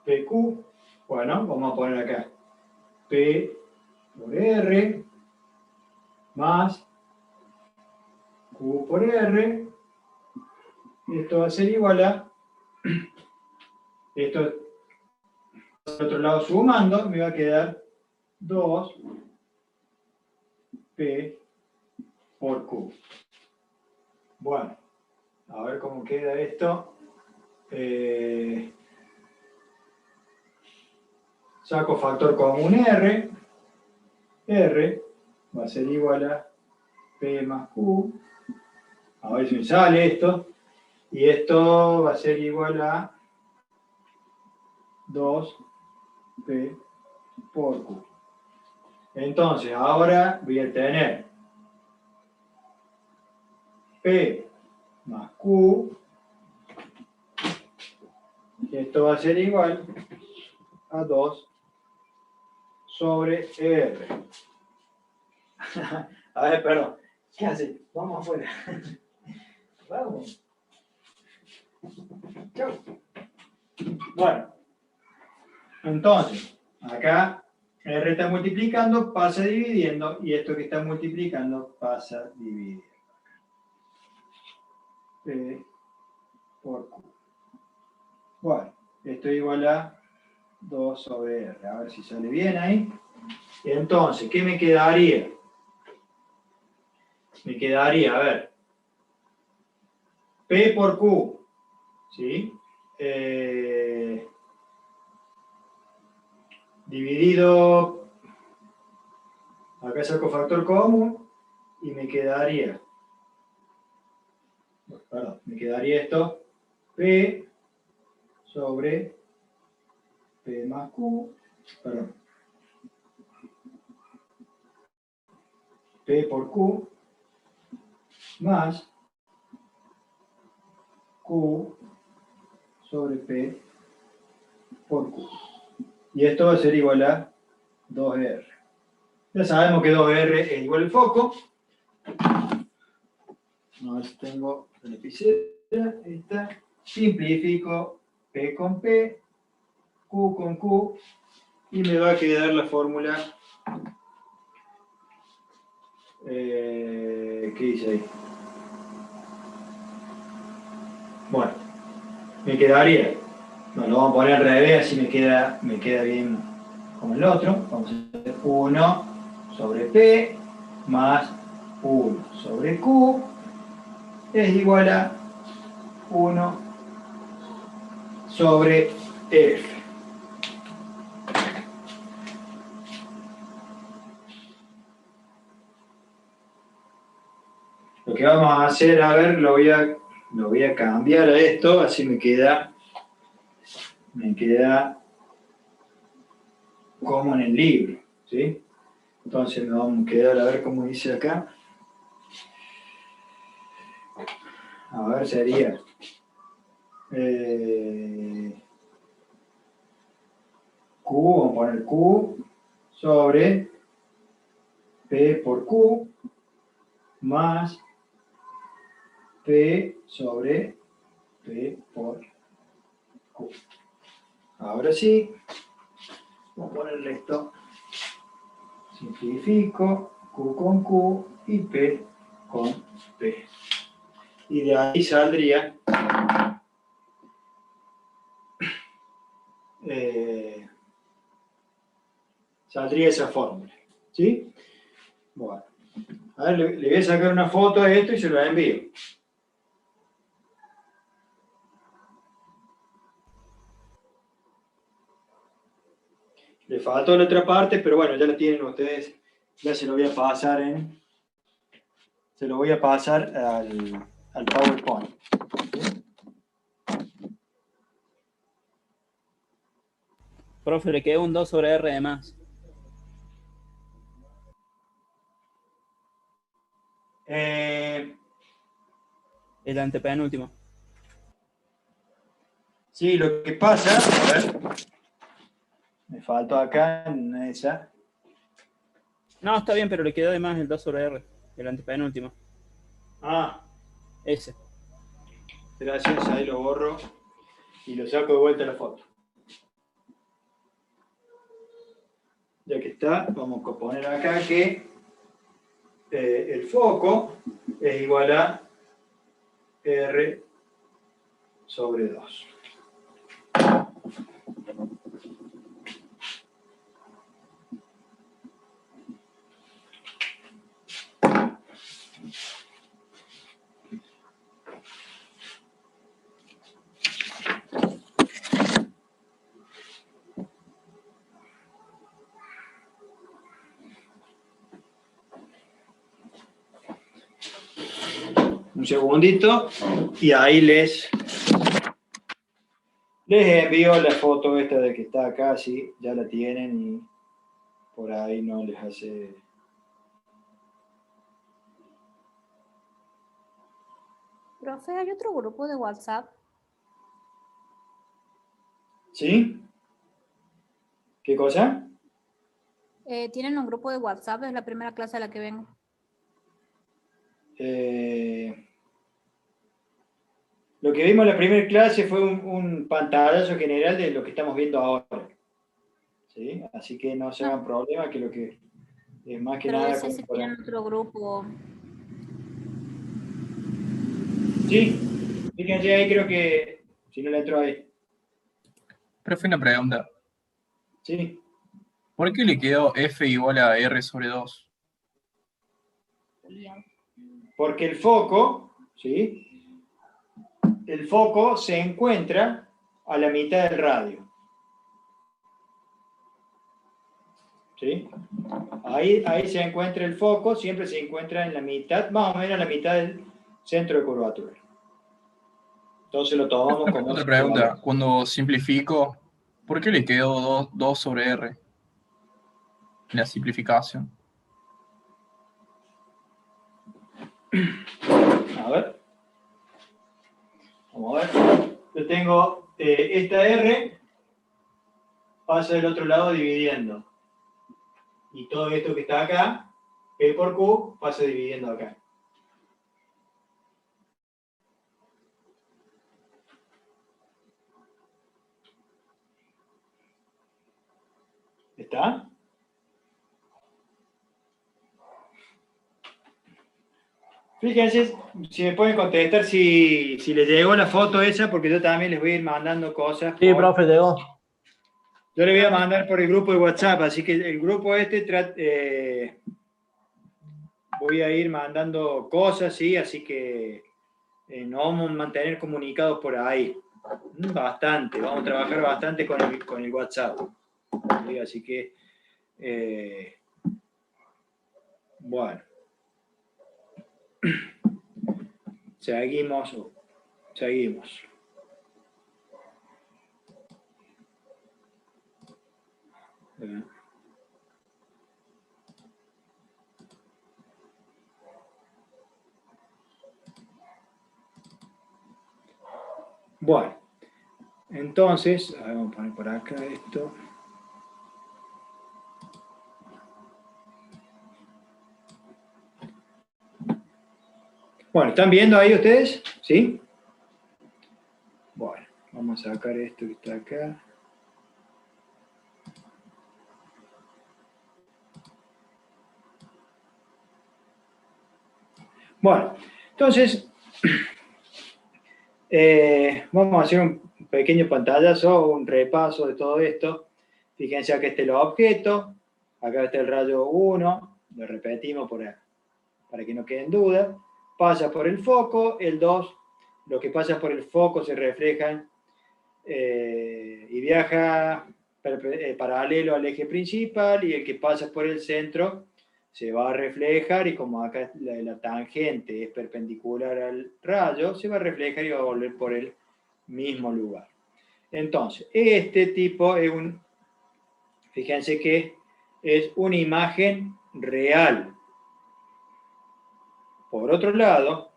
C: PQ, bueno, vamos a poner acá P por R más Q por R, esto va a ser igual a, esto del otro lado sumando, me va a quedar 2P por Q. Bueno, a ver cómo queda esto. saco factor común R. R va a ser igual a P más Q. A ver si me sale esto. Y esto va a ser igual a 2P por Q. Entonces, ahora voy a tener P más Q. Y esto va a ser igual a 2 sobre R. A ver, perdón. ¿Qué hace? Vamos afuera. Vamos. Chau. Bueno. Entonces, acá R está multiplicando, pasa dividiendo, y esto que está multiplicando pasa dividiendo. P por Q. Bueno, esto es igual a 2 sobre R. A ver si sale bien ahí. Entonces, ¿qué me quedaría? Me quedaría, a ver, P por Q, ¿sí? Dividido, acá saco factor común, y me quedaría, perdón, me quedaría esto, P sobre P más Q, perdón, P por Q, más Q sobre P por Q. Y esto va a ser igual a 2R. Ya sabemos que 2R es igual al foco. A ver si tengo la lapicera. Ahí está. Simplifico P con P, Q con Q, y me va a quedar la fórmula. ¿Qué dice ahí? Bueno, me quedaría. No, lo vamos a poner al revés, así me queda bien como el otro. Vamos a hacer 1 sobre P más 1 sobre Q es igual a 1 sobre F. Lo que vamos a hacer, a ver, lo voy a cambiar a esto, así me queda como en el libro, ¿sí? Entonces nos vamos a quedar a ver cómo dice acá. A ver, sería Q, vamos a poner Q sobre P por Q más P sobre P por Q. Ahora sí, vamos a ponerle esto. Simplifico, Q con Q y P con P. Y de ahí saldría esa fórmula. ¿Sí? Bueno. A ver, le voy a sacar una foto a esto y se la envío. Le faltó la otra parte, pero bueno, ya la tienen ustedes. Ya se lo voy a pasar al PowerPoint. ¿Sí?
D: Profe, le quedó un 2 sobre R de más. El antepenúltimo.
C: Sí, lo que pasa, a ver, me faltó acá en esa.
D: No, está bien, pero le quedó de más el 2 sobre R. El antepenúltimo.
C: Ah,
D: Ese.
C: gracias, ahí lo borro y lo saco de vuelta la foto. Ya que está, vamos a poner acá que el foco es igual a R sobre 2. un segundito y ahí les envío la foto esta de que está acá, sí, ya la tienen y por ahí no les hace...
E: Profe, ¿hay otro grupo de WhatsApp?
C: ¿Sí? ¿Qué cosa?
E: ¿Tienen un grupo de WhatsApp? Es la primera clase a la que vengo.
C: Lo que vimos en la primera clase fue un pantallazo general de lo que estamos viendo ahora. ¿Sí? Así que no se hagan problema, que lo que es más que
E: Pero
C: nada...
E: decía si tienen otro grupo.
C: Sí, fíjense ahí, creo que si no le entro ahí.
F: Profe, una pregunta.
C: Sí.
F: ¿Por qué le quedó F igual a R sobre 2?
C: Porque el foco, ¿sí? El foco se encuentra a la mitad del radio. ¿Sí? Ahí se encuentra el foco, siempre se encuentra en la mitad, más o menos en la mitad del centro de curvatura. Entonces lo tomamos como...
F: Otra pregunta. Cuando simplifico, ¿por qué le quedó 2 sobre R en la simplificación?
C: A ver. Vamos a ver. Yo tengo esta R, pasa del otro lado dividiendo. Y todo esto que está acá, P por Q, pasa dividiendo acá. ¿Está? Fíjense si me pueden contestar si les llegó la foto esa, porque yo también les voy a ir mandando cosas.
G: Sí, profe, llegó.
C: Yo le voy a mandar por el grupo de WhatsApp, así que el grupo voy a ir mandando cosas, ¿sí? Así que nos vamos a mantener comunicados por ahí. Bastante, vamos a trabajar bastante con el WhatsApp. ¿Sí? Así que, bueno. Seguimos. Bueno, entonces, vamos a poner por acá esto. Bueno, ¿están viendo ahí ustedes? ¿Sí? Bueno, vamos a sacar esto que está acá. Bueno, entonces, vamos a hacer un pequeño pantallazo, un repaso de todo esto. Fíjense, acá está el objeto, acá está el rayo 1, lo repetimos para que no quede en duda. Pasa por el foco, el 2, lo que pasa por el foco se refleja y viaja paralelo al eje principal, y el que pasa por el centro se va a reflejar, y como acá la tangente es perpendicular al rayo, se va a reflejar y va a volver por el mismo lugar. Entonces, este tipo es fíjense que es una imagen real. Por otro lado,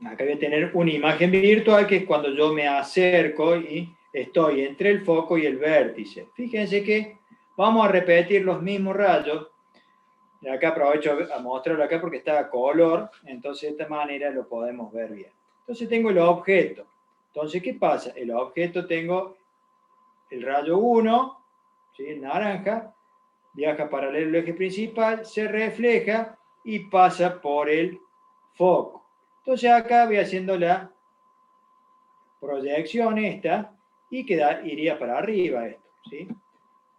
C: acá voy a tener una imagen virtual, que es cuando yo me acerco y estoy entre el foco y el vértice. Fíjense que vamos a repetir los mismos rayos. Y acá aprovecho a mostrarlo acá porque está a color, entonces de esta manera lo podemos ver bien. Entonces tengo el objeto. Entonces, ¿qué pasa? El objeto, tengo el rayo 1, ¿sí? El naranja, viaja paralelo al eje principal, se refleja y pasa por el foco. Entonces acá voy haciendo la proyección esta y iría para arriba esto, ¿sí?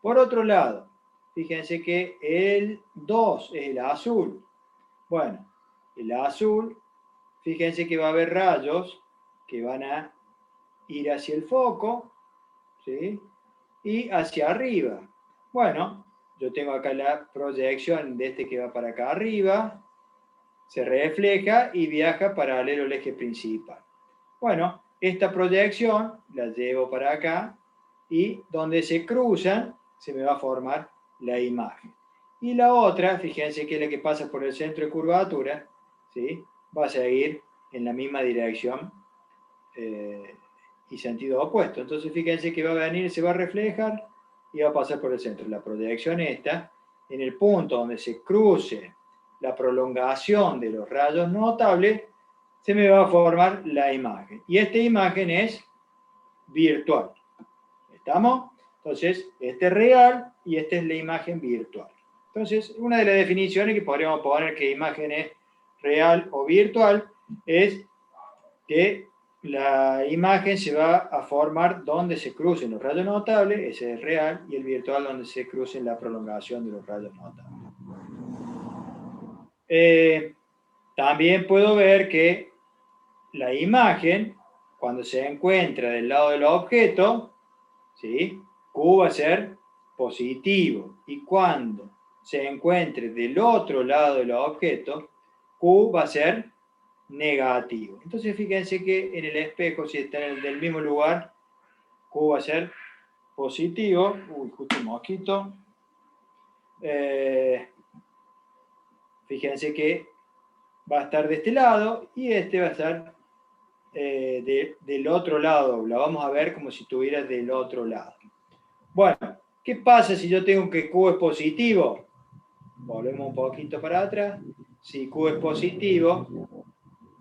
C: Por otro lado, fíjense que el 2 es el azul. Bueno, el azul, fíjense que va a haber rayos que van a ir hacia el foco, ¿sí? Y hacia arriba. Bueno, yo tengo acá la proyección de este que va para acá arriba, se refleja y viaja paralelo al eje principal. Bueno, esta proyección la llevo para acá y donde se cruzan se me va a formar la imagen. Y la otra, fíjense que es la que pasa por el centro de curvatura, ¿sí? Va a seguir en la misma dirección y sentido opuesto. Entonces fíjense que va a venir, se va a reflejar y va a pasar por el centro. La proyección esta, en el punto donde se cruce la prolongación de los rayos notables, se me va a formar la imagen. Y esta imagen es virtual. ¿Estamos? Entonces, este es real y esta es la imagen virtual. Entonces, una de las definiciones que podríamos poner que imagen es real o virtual es que la imagen se va a formar donde se crucen los rayos notables, ese es real, y el virtual donde se crucen la prolongación de los rayos notables. También puedo ver que la imagen, cuando se encuentra del lado del objeto, ¿sí? Q va a ser positivo, y cuando se encuentre del otro lado del objeto, Q va a ser negativo. Entonces fíjense que en el espejo, si está en el mismo lugar, Q va a ser positivo. Uy, justo un mosquito. Fíjense que va a estar de este lado y este va a estar del otro lado. La vamos a ver como si estuviera del otro lado. Bueno, ¿qué pasa si yo tengo que Q es positivo? Volvemos un poquito para atrás. Si Q es positivo,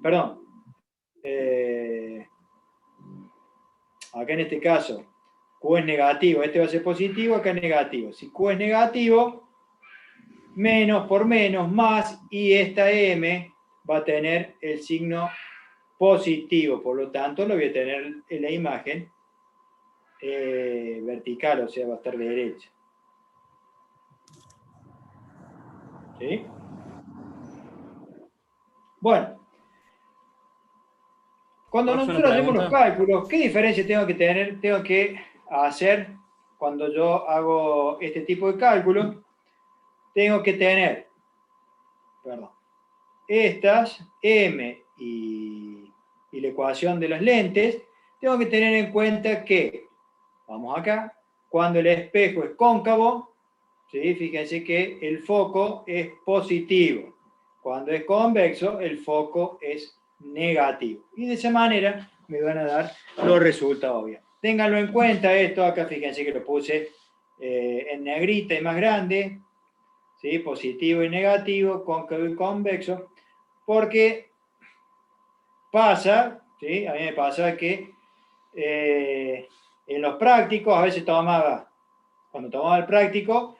C: perdón, acá en este caso, Q es negativo, este va a ser positivo, acá es negativo. Si Q es negativo, menos por menos, más, y esta M va a tener el signo positivo, por lo tanto lo voy a tener en la imagen vertical, o sea, va a estar derecha. ¿Sí? Bueno, cuando nosotros hacemos los cálculos, ¿qué diferencia tengo que tener? Tengo que hacer cuando yo hago este tipo de cálculos. Tengo que tener, perdón, estas M y la ecuación de las lentes. Tengo que tener en cuenta que, vamos acá, cuando el espejo es cóncavo, ¿sí? Fíjense que el foco es positivo. Cuando es convexo, el foco es negativo. Y de esa manera me van a dar los resultados bien. Ténganlo en cuenta esto, acá fíjense que lo puse en negrita y más grande, ¿sí? Positivo y negativo, cóncavo y convexo, porque pasa, ¿sí? A mí me pasa que en los prácticos a veces cuando tomaba el práctico,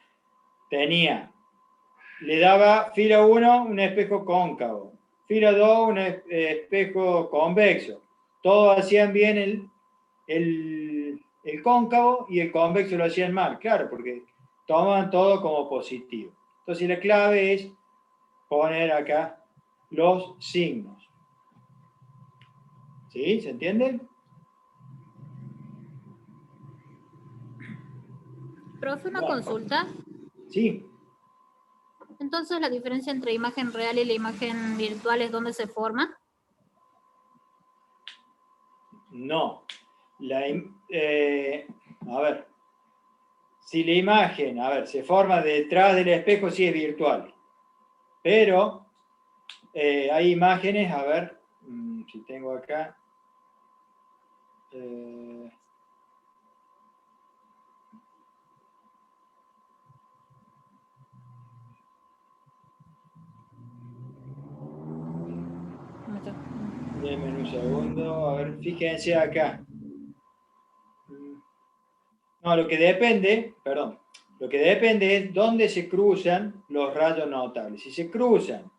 C: le daba fila 1 un espejo cóncavo, fila 2 un espejo convexo. Todos hacían bien el cóncavo y el convexo lo hacían mal, claro, porque tomaban todo como positivo. Entonces la clave es poner acá los signos. ¿Sí? ¿Se entienden?
E: Profe, una consulta.
C: Sí.
E: Entonces, ¿la diferencia entre imagen real y la imagen virtual es dónde se forma?
C: No. A ver. Si la imagen, se forma detrás del espejo, sí es virtual. Pero hay imágenes, a ver, si tengo acá. Denme un segundo, a ver, fíjense acá. No, lo que depende es dónde se cruzan los rayos notables. Si se cruzan,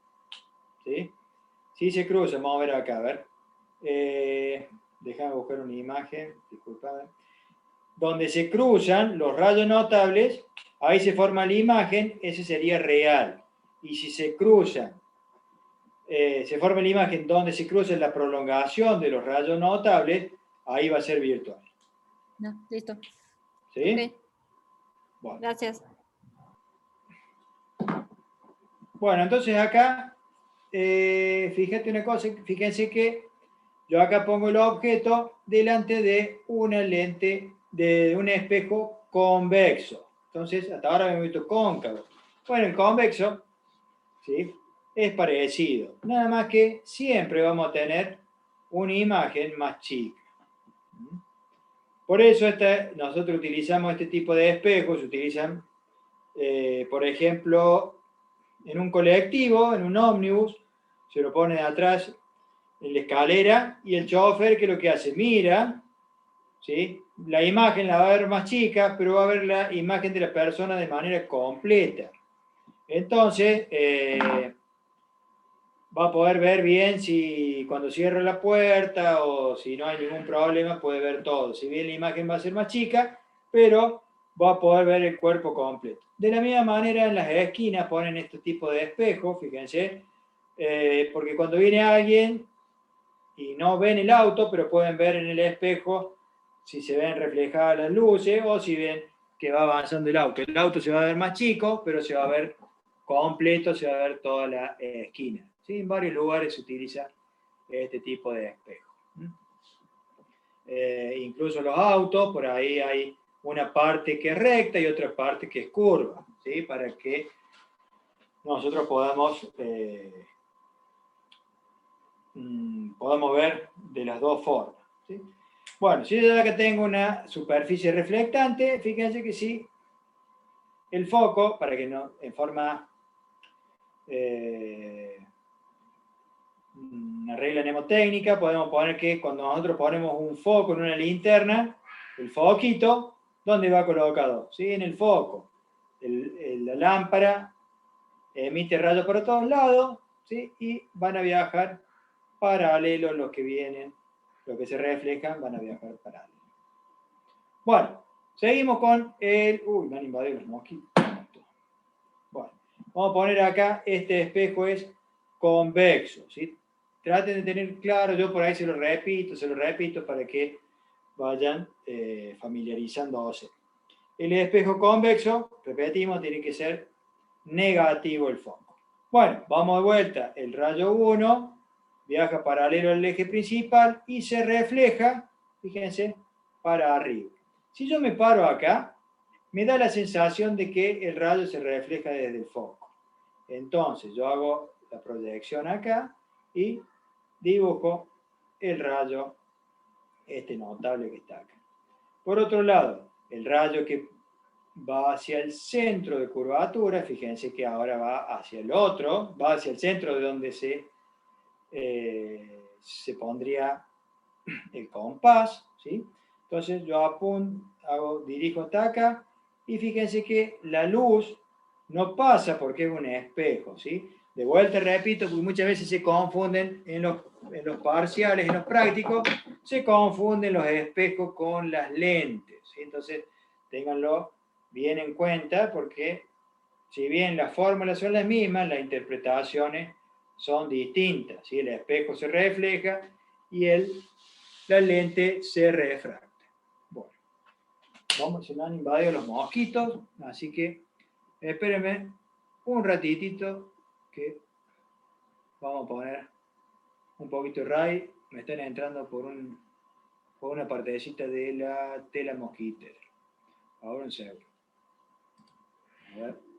C: ¿sí? Si se cruzan, vamos a ver acá, a ver. Déjame buscar una imagen, disculpad. Donde se cruzan los rayos notables, ahí se forma la imagen, ese sería real. Y si se cruzan, se forma la imagen donde se cruza la prolongación de los rayos notables, ahí va a ser virtual.
E: No, listo.
C: ¿Sí?
E: Okay.
C: Bueno.
E: Gracias.
C: Bueno, entonces acá fíjate una cosa, fíjense que yo acá pongo el objeto delante de una lente, de un espejo convexo. Entonces, hasta ahora me he visto cóncavo. Bueno, el convexo, ¿sí? Es parecido. Nada más que siempre vamos a tener una imagen más chica. Por eso nosotros utilizamos este tipo de espejos, se utilizan, por ejemplo, en un colectivo, en un ómnibus, se lo pone de atrás en la escalera y el chofer, ¿qué es lo que hace? Mira, ¿sí? La imagen la va a ver más chica, pero va a ver la imagen de la persona de manera completa. Entonces, va a poder ver bien si cuando cierra la puerta o si no hay ningún problema, puede ver todo. Si bien la imagen va a ser más chica, pero va a poder ver el cuerpo completo. De la misma manera, en las esquinas ponen este tipo de espejos, fíjense, porque cuando viene alguien y no ven el auto, pero pueden ver en el espejo si se ven reflejadas las luces o si ven que va avanzando el auto. El auto se va a ver más chico, pero se va a ver completo, se va a ver toda la esquina. ¿Sí? En varios lugares se utiliza este tipo de espejo. Incluso los autos, por ahí hay una parte que es recta y otra parte que es curva, ¿sí? Para que nosotros podamos ver de las dos formas, ¿sí? Bueno, si yo acá tengo una superficie reflectante, fíjense que si el foco, para que no, en forma, una regla mnemotécnica, podemos poner que cuando nosotros ponemos un foco en una linterna, el foquito, ¿dónde va colocado? ¿Sí? En el foco. La lámpara emite rayos por todos lados, ¿sí? Y van a viajar paralelos los que vienen, los que se reflejan, van a viajar paralelos. Bueno, seguimos con el... Uy, me han invadido los mosquitos. Bueno, vamos a poner acá, este espejo es convexo, ¿sí? Traten de tener claro, yo por ahí se lo repito para que vayan familiarizándose. El espejo convexo, repetimos, tiene que ser negativo el foco. Bueno, vamos de vuelta. El rayo 1 viaja paralelo al eje principal y se refleja, fíjense, para arriba. Si yo me paro acá, me da la sensación de que el rayo se refleja desde el foco. Entonces, yo hago la proyección acá y dibujo el rayo este notable que está acá. Por otro lado, el rayo que va hacia el centro de curvatura, fíjense que ahora va hacia el otro, va hacia el centro de donde se pondría el compás, ¿sí? Entonces yo dirijo hasta acá y fíjense que la luz no pasa porque es un espejo, ¿sí? De vuelta repito, porque muchas veces se confunden en los parciales, en los prácticos, se confunden los espejos con las lentes, ¿sí? Entonces ténganlo bien en cuenta porque si bien las fórmulas son las mismas, las interpretaciones son distintas, ¿sí? El espejo se refleja y la lente se refracta. Bueno, se me han invadido los mosquitos, así que espérenme un ratitito que vamos a poner un poquito de ray. Me están entrando por una partecita de la tela mosquitera. Ahora un segundo. A ver.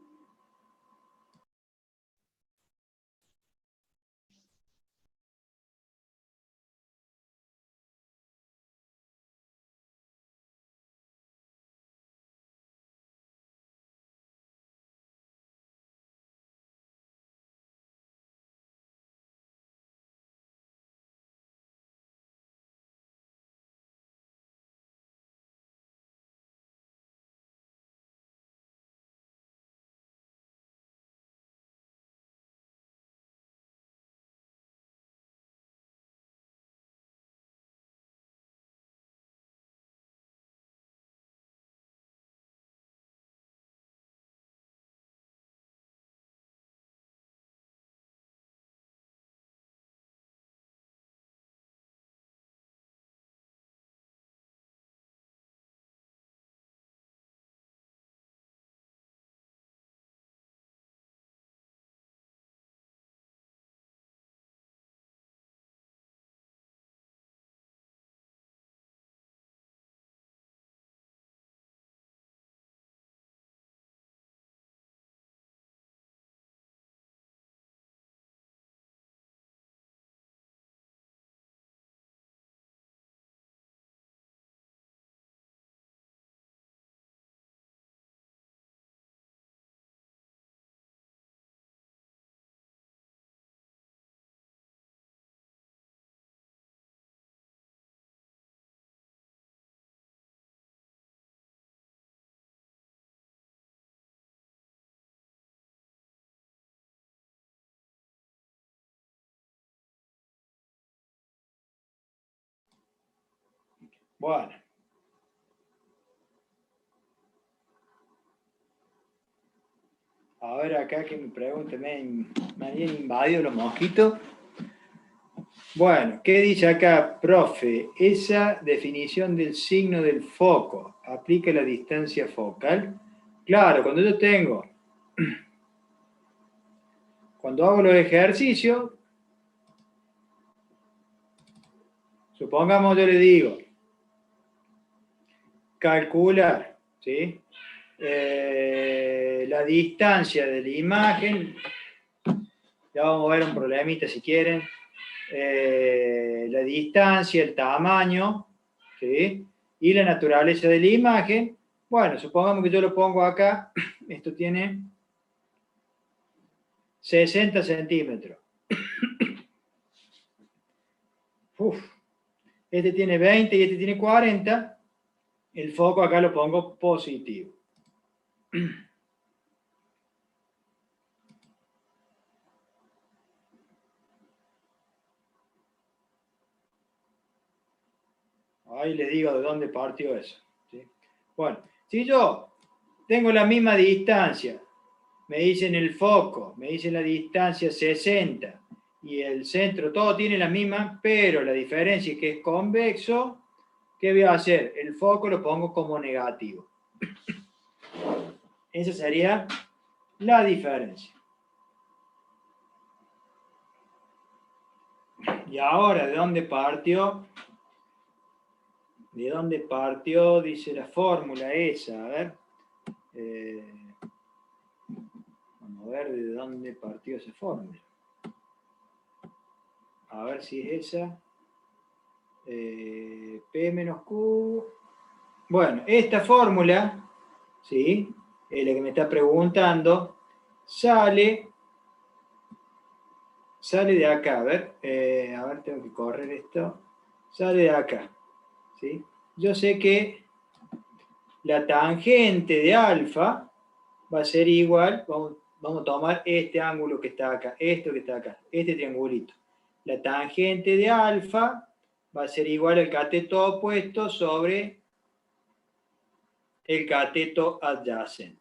C: Bueno. A ver acá que me pregunten, me han invadido los mosquitos. Bueno, ¿qué dice acá, profe? Esa definición del signo del foco, ¿aplica la distancia focal? Claro, cuando hago los ejercicios, supongamos yo le digo, calcular, ¿sí? La distancia de la imagen, ya vamos a ver un problemita si quieren, la distancia, el tamaño, ¿sí? Y la naturaleza de la imagen. Bueno, supongamos que yo lo pongo acá, esto tiene 60 centímetros. Este tiene 20 y este tiene 40, el foco acá lo pongo positivo. Ahí les digo de dónde partió eso, ¿sí? Bueno, si yo tengo la misma distancia, me dicen el foco, me dicen la distancia 60 y el centro, todo tiene la misma, pero la diferencia es que es convexo, ¿qué voy a hacer? El foco lo pongo como negativo. Esa sería la diferencia. Y ahora, ¿de dónde partió? ¿De dónde partió? Dice la fórmula esa. A ver. Vamos a ver de dónde partió esa fórmula. A ver si es esa. P menos Q. Bueno, esta fórmula, ¿sí? La que me está preguntando, sale de acá. A ver, tengo que correr esto. Sale de acá, ¿sí? Yo sé que la tangente de alfa va a ser igual, vamos a tomar este ángulo que está acá, esto que está acá, este triangulito. La tangente de alfa va a ser igual al cateto opuesto sobre el cateto adyacente.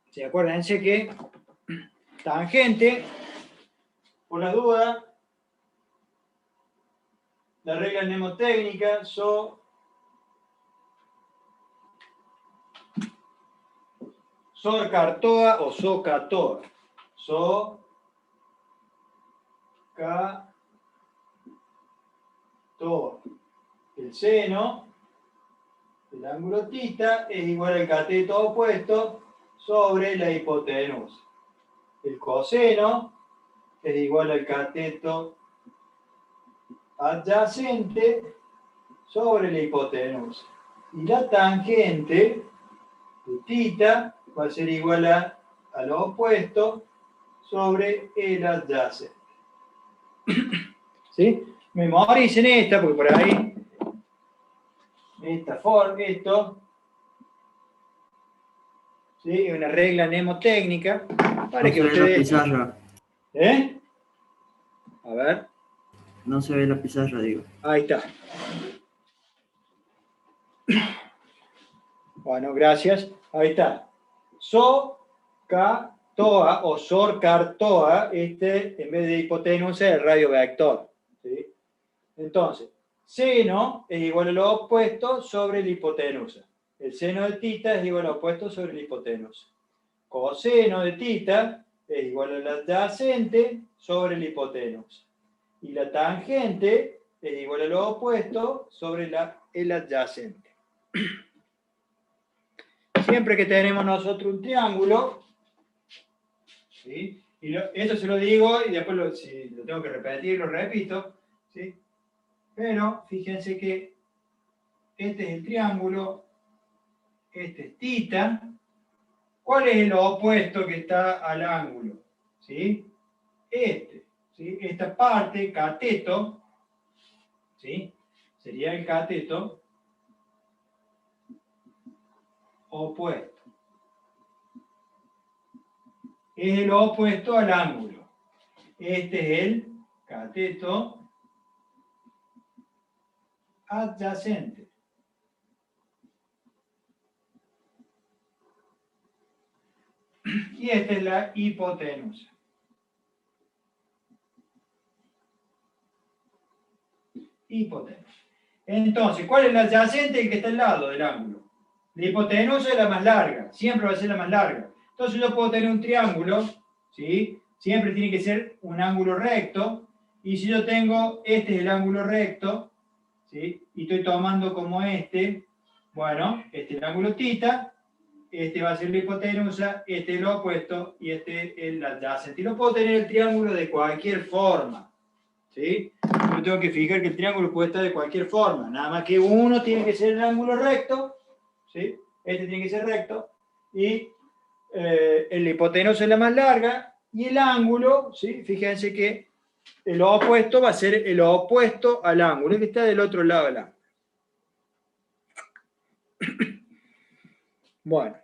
C: ¿Sí? Acuérdense que tangente, por la duda, la regla mnemotécnica, SOR-CARTOA o SO-CATOA. SO-CATOA. El seno del ángulo θ es igual al cateto opuesto sobre la hipotenusa. El coseno es igual al cateto adyacente sobre la hipotenusa. Y la tangente de θ va a ser igual a lo opuesto sobre el adyacente. ¿Sí? Memoricen esta, porque por ahí, esto, ¿sí? Una regla mnemotécnica para que ustedes... ¿Eh? A ver.
G: No se ve la pizarra, digo.
C: Ahí está. Bueno, gracias. Ahí está. SO-CATOA o SOR-CARTOA, en vez de hipotenusa, es el radio vector. ¿Sí? Entonces, seno es igual a lo opuesto sobre la hipotenusa. El seno de θ es igual a lo opuesto sobre la hipotenusa. Coseno de θ es igual al adyacente sobre la hipotenusa. Y la tangente es igual a lo opuesto sobre el adyacente. Siempre que tenemos nosotros un triángulo, ¿sí? Y esto se lo digo y después si lo tengo que repetir, lo repito, ¿sí? Pero fíjense que este es el triángulo, este es θ. ¿Cuál es el opuesto que está al ángulo? ¿Sí? ¿Sí? Esta parte, cateto, ¿sí? Sería el cateto opuesto. Es el opuesto al ángulo. Este es el cateto adyacente. Y esta es la hipotenusa. Hipotenusa. Entonces, ¿cuál es la adyacente? El que está al lado del ángulo. La hipotenusa es la más larga, siempre va a ser la más larga. Entonces yo puedo tener un triángulo, ¿sí? Siempre tiene que ser un ángulo recto. Y si yo tengo, este es el ángulo recto, ¿sí? Y estoy tomando como este, bueno, este es el ángulo θ, este va a ser la hipotenusa, este es el opuesto y este es el adyacente. Y lo puedo tener el triángulo de cualquier forma, ¿sí? Yo tengo que fijar que el triángulo puede estar de cualquier forma, nada más que uno tiene que ser el ángulo recto, ¿sí? Este tiene que ser recto, y la hipotenusa es la más larga, y el ángulo, ¿sí? Fíjense que el opuesto va a ser el opuesto al ángulo, que está del otro lado del ángulo. Bueno.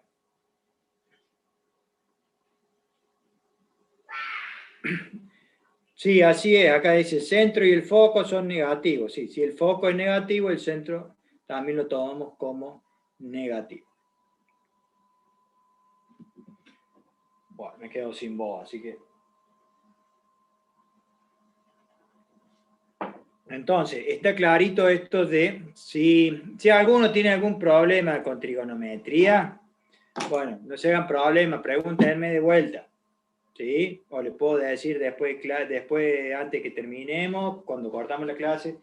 C: Sí, así es. Acá dice centro y el foco son negativos. Sí, si el foco es negativo, el centro también lo tomamos como negativo. Bueno, me quedo sin voz, así que... Entonces, está clarito esto de si alguno tiene algún problema con trigonometría, bueno, no se hagan problema, pregúntenme de vuelta, ¿sí? O les puedo decir después, antes que terminemos, cuando cortamos la clase,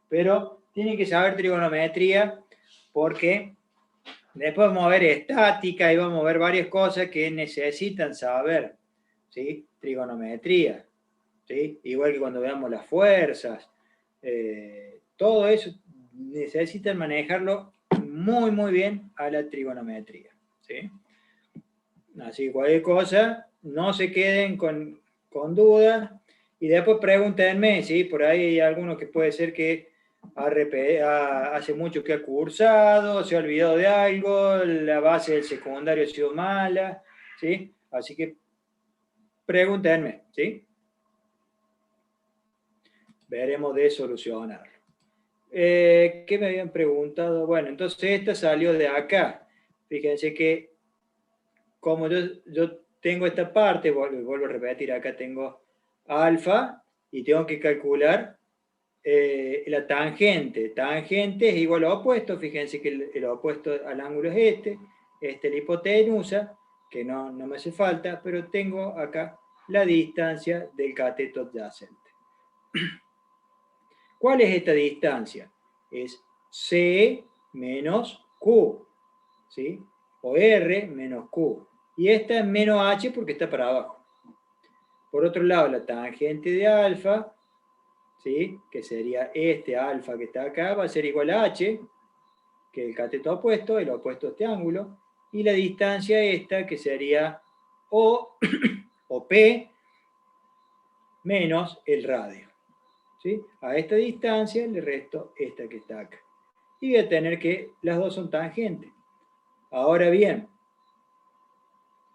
C: pero tienen que saber trigonometría porque después vamos a ver estática y vamos a ver varias cosas que necesitan saber, ¿sí? Trigonometría, ¿sí? Igual que cuando veamos las fuerzas. Todo eso necesitan manejarlo muy, muy bien a la trigonometría, ¿sí? Así que cualquier cosa, no se queden con dudas y después pregúntenme, ¿sí? Por ahí hay alguno que puede ser que hace mucho que ha cursado, se ha olvidado de algo, la base del secundario ha sido mala, ¿sí? Así que pregúntenme, ¿sí? Veremos de solucionar. ¿Qué me habían preguntado? Bueno, entonces esta salió de acá. Fíjense que como yo tengo esta parte, vuelvo a repetir, acá tengo alfa y tengo que calcular la tangente. Tangente es igual a opuesto. Fíjense que el opuesto al ángulo es este es la hipotenusa, que no me hace falta, pero tengo acá la distancia del cateto adyacente. ¿Cuál es esta distancia? Es C menos Q, ¿sí? O R menos Q. Y esta es menos H porque está para abajo. Por otro lado, la tangente de alfa, ¿sí? Que sería este alfa que está acá, va a ser igual a H, que es el cateto opuesto, el opuesto a este ángulo. Y la distancia esta, que sería O, o P, menos el radio. ¿Sí? A esta distancia le resto esta que está acá. Y voy a tener que las dos son tangentes. Ahora bien,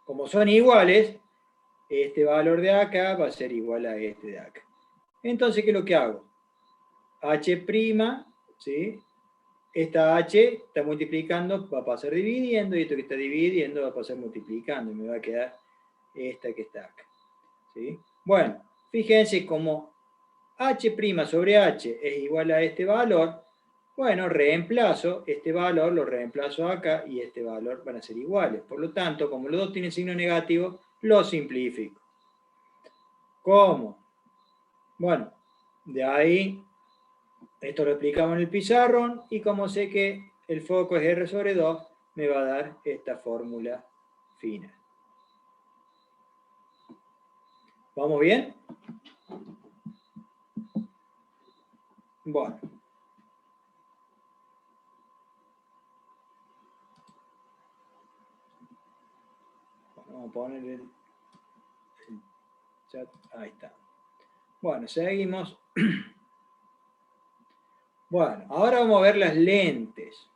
C: como son iguales, este valor de acá va a ser igual a este de acá. Entonces, ¿qué es lo que hago? H', ¿sí? Esta H está multiplicando, va a pasar dividiendo, y esto que está dividiendo va a pasar multiplicando, y me va a quedar esta que está acá. ¿Sí? Bueno, fíjense cómo H' sobre H es igual a este valor. Bueno, reemplazo este valor, lo reemplazo acá y este valor van a ser iguales. Por lo tanto, como los dos tienen signo negativo, lo simplifico. ¿Cómo? Bueno, de ahí, esto lo explicamos en el pizarrón y como sé que el foco es R sobre 2, me va a dar esta fórmula final. ¿Vamos bien? Bueno. Vamos a poner el chat. Ahí está. Bueno, seguimos. Bueno, ahora vamos a ver las lentes.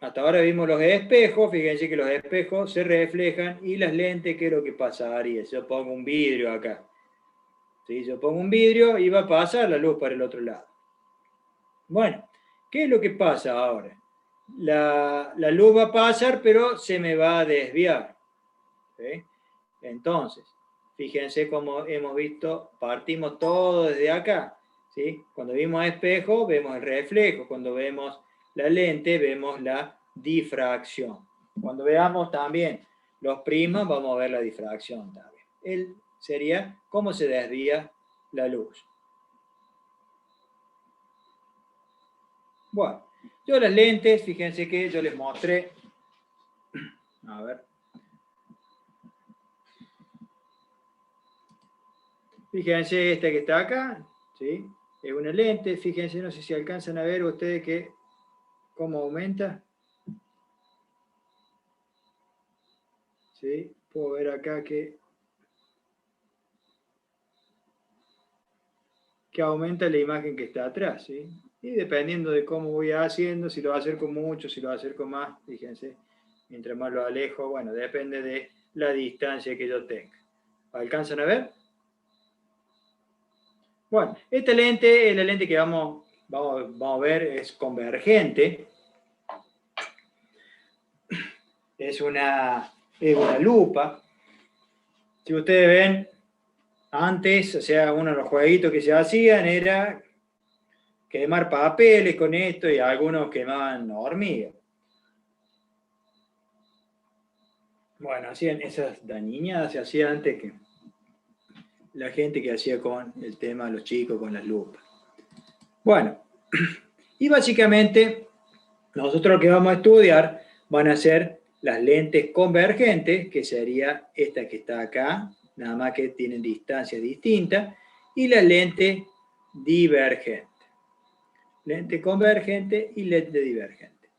C: Hasta ahora vimos los espejos. Fíjense que los espejos se reflejan y las lentes, ¿qué es lo que pasaría? Si yo pongo un vidrio acá. ¿Sí? Yo pongo un vidrio y va a pasar la luz para el otro lado. Bueno, ¿qué es lo que pasa ahora? la luz va a pasar, pero se me va a desviar. ¿Sí? Entonces, fíjense cómo hemos visto, partimos todo desde acá. ¿Sí? Cuando vimos espejo, vemos el reflejo. Cuando vemos la lente, vemos la difracción. Cuando veamos también los prismas, vamos a ver la difracción también. Sería cómo se desvía la luz. Bueno, yo las lentes, fíjense que yo les mostré. A ver. Fíjense esta que está acá, ¿sí? Es una lente, fíjense, no sé si alcanzan a ver ustedes que cómo aumenta. ¿Sí? Puedo ver acá que aumenta la imagen que está atrás, ¿sí? Y dependiendo de cómo voy haciendo, si lo acerco mucho, si lo acerco más, fíjense, mientras más lo alejo, bueno, depende de la distancia que yo tenga. ¿Alcanzan a ver? Bueno, esta lente es la lente que vamos a ver, es convergente. Es una lupa. Si ustedes ven, antes, o sea, uno de los jueguitos que se hacían era quemar papeles con esto y algunos quemaban hormigas. Bueno, hacían esas dañinas, se hacía antes que la gente que hacía con el tema, los chicos con las lupas. Bueno, y básicamente nosotros lo que vamos a estudiar van a ser las lentes convergentes, que sería esta que está acá, nada más que tienen distancias distintas, y la lente divergente. Lente convergente y lente divergente.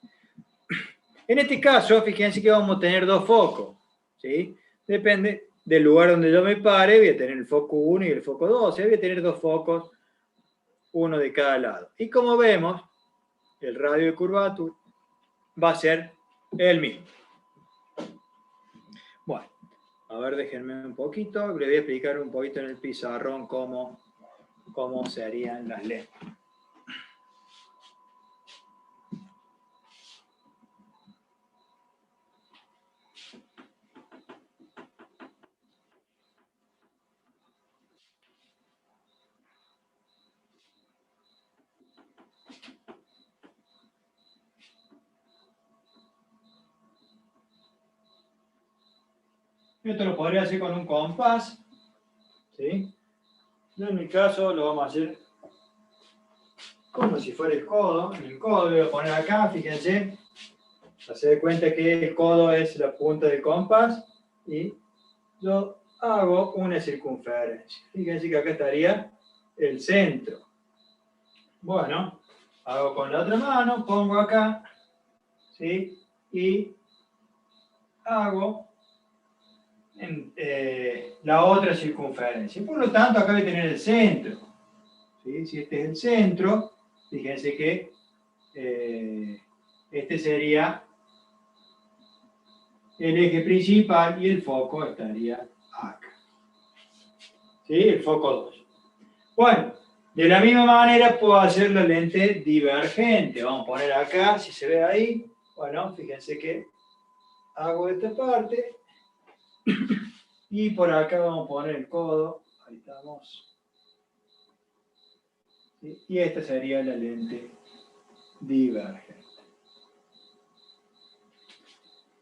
C: En este caso, fíjense que vamos a tener dos focos, ¿sí? Depende del lugar donde yo me pare, voy a tener el foco 1 y el foco 2, o sea, voy a tener dos focos, uno de cada lado. Y como vemos, el radio de curvatura va a ser el mismo. Bueno, a ver, déjenme un poquito, les voy a explicar un poquito en el pizarrón cómo serían las lentes. Esto lo podría hacer con un compás, ¿sí? Yo en mi caso lo vamos a hacer como si fuera el codo. En el codo lo voy a poner acá, fíjense. Se da cuenta que el codo es la punta del compás y yo hago una circunferencia. Fíjense que acá estaría el centro. Bueno, hago con la otra mano, pongo acá, ¿sí? Y hago la otra circunferencia. Por lo tanto, acá voy a tener el centro. ¿Sí? Si este es el centro, fíjense que este sería el eje principal y el foco estaría acá. ¿Sí? El foco 2. Bueno, de la misma manera puedo hacer la lente divergente. Vamos a poner acá, si se ve ahí. Bueno, fíjense que hago esta parte. Y por acá vamos a poner el codo. Ahí estamos. ¿Sí? Y esta sería la lente divergente.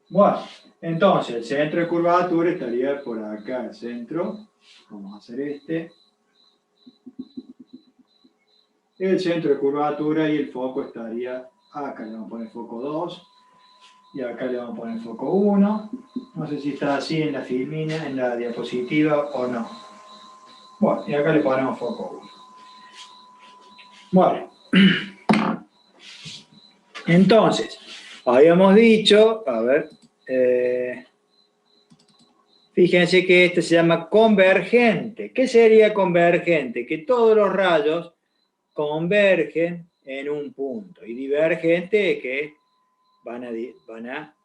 C: Bueno, entonces el centro de curvatura estaría por acá, el centro. Vamos a hacer este. El centro de curvatura y el foco estaría acá. Le vamos a poner foco 2. Y acá le vamos a poner foco 1. No sé si está así en la filmina, en la diapositiva o no. Bueno, y acá le ponemos foco 1. Bueno. Entonces, habíamos dicho, a ver, fíjense que este se llama convergente. ¿Qué sería convergente? Que todos los rayos convergen en un punto. Y divergente que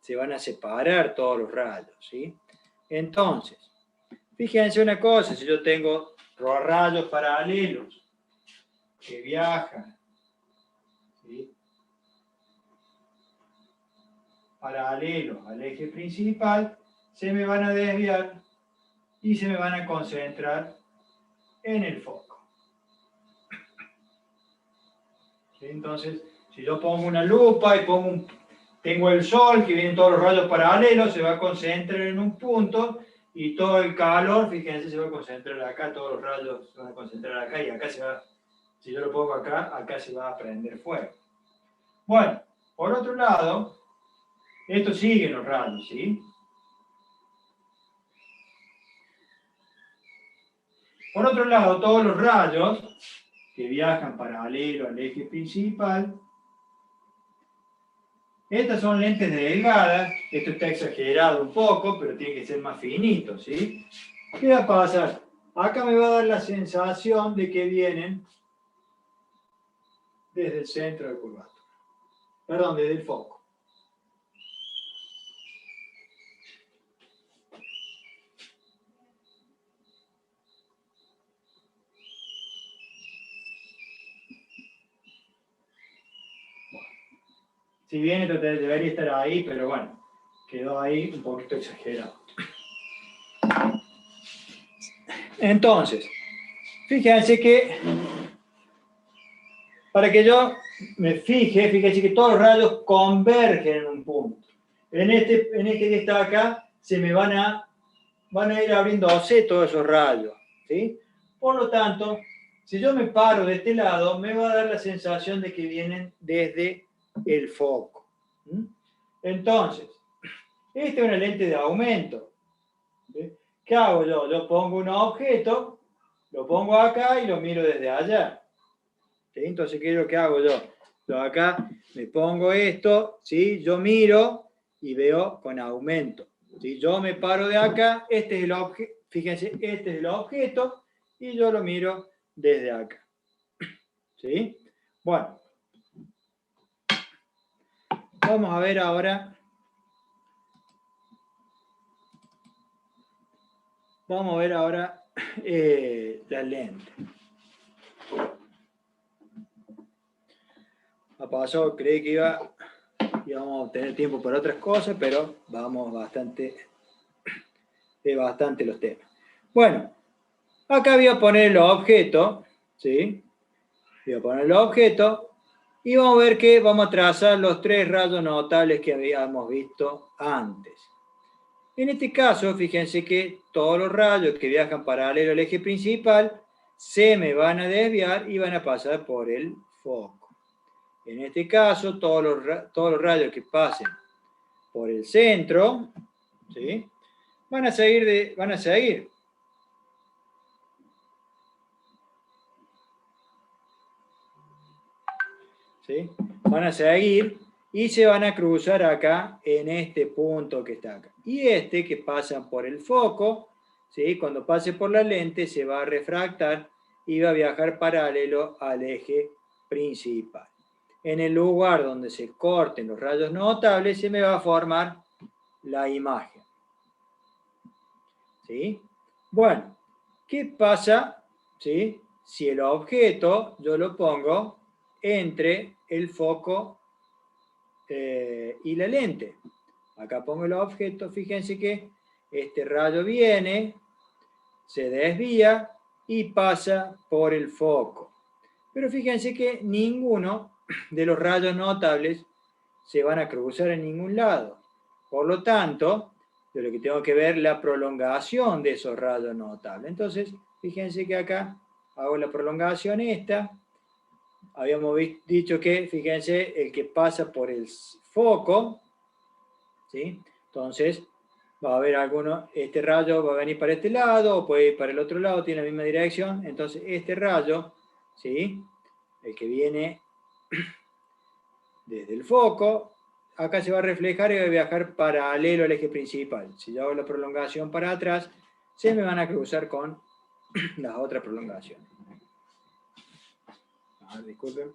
C: se van a separar todos los rayos, ¿sí? Entonces, fíjense una cosa, si yo tengo rayos paralelos que viajan, ¿sí? paralelos al eje principal, se me van a desviar y se me van a concentrar en el foco. ¿Sí? Entonces, si yo pongo una lupa y tengo el sol, que vienen todos los rayos paralelos, se va a concentrar en un punto, y todo el calor, fíjense, se va a concentrar acá, todos los rayos se van a concentrar acá, y acá se va, si yo lo pongo acá, acá se va a prender fuego. Bueno, por otro lado, esto sigue los rayos, ¿sí? Por otro lado, todos los rayos que viajan paralelo al eje principal, estas son lentes delgadas, esto está exagerado un poco, pero tiene que ser más finito, ¿sí? ¿Qué va a pasar? Acá me va a dar la sensación de que vienen desde el centro de curvatura. Perdón, desde el foco. Si bien esto debería estar ahí, pero bueno, quedó ahí un poquito exagerado. Entonces, fíjense que, para que yo me fíjense que todos los rayos convergen en un punto. En este que está acá, se me van a ir abriéndose todos esos rayos, ¿sí? Por lo tanto, si yo me paro de este lado, me va a dar la sensación de que vienen desde el foco. Entonces, esta es una lente de aumento. ¿Sí? ¿Qué hago yo? Yo pongo un objeto, lo pongo acá y lo miro desde allá. ¿Sí? Entonces, ¿qué es lo que hago yo? Yo acá me pongo esto, ¿sí? Yo miro y veo con aumento. ¿Sí? Yo me paro de acá, este es el objeto, fíjense, este es el objeto y yo lo miro desde acá. ¿Sí? Bueno. Vamos a ver ahora. Vamos a ver ahora la lente. Ha pasado, creí que íbamos a tener tiempo para otras cosas, pero vamos bastante los temas. Bueno, acá voy a poner el objeto, ¿sí? Voy a poner el objeto. Y vamos a ver que vamos a trazar los tres rayos notables que habíamos visto antes. En este caso, fíjense que todos los rayos que viajan paralelo al eje principal se me van a desviar y van a pasar por el foco. En este caso, todos los rayos que pasen por el centro, ¿sí? van a seguir. ¿Sí? Van a seguir y se van a cruzar acá en este punto que está acá. Y este que pasa por el foco, ¿sí? Cuando pase por la lente se va a refractar y va a viajar paralelo al eje principal. En el lugar donde se corten los rayos notables se me va a formar la imagen. ¿Sí? Bueno, ¿qué pasa, ¿sí? Si el objeto yo lo pongo entre el foco y la lente? Acá pongo el objeto, fíjense que este rayo viene, se desvía y pasa por el foco. Pero fíjense que ninguno de los rayos notables se van a cruzar en ningún lado. Por lo tanto, yo lo que tengo que ver es la prolongación de esos rayos notables. Entonces, fíjense que acá hago la prolongación esta. Habíamos dicho que, fíjense, el que pasa por el foco, ¿sí? Entonces, va a haber este rayo va a venir para este lado, o puede ir para el otro lado, tiene la misma dirección. Entonces, este rayo, ¿sí? El que viene desde el foco, acá se va a reflejar y va a viajar paralelo al eje principal. Si yo hago la prolongación para atrás, se me van a cruzar con las otras prolongaciones. Disculpen.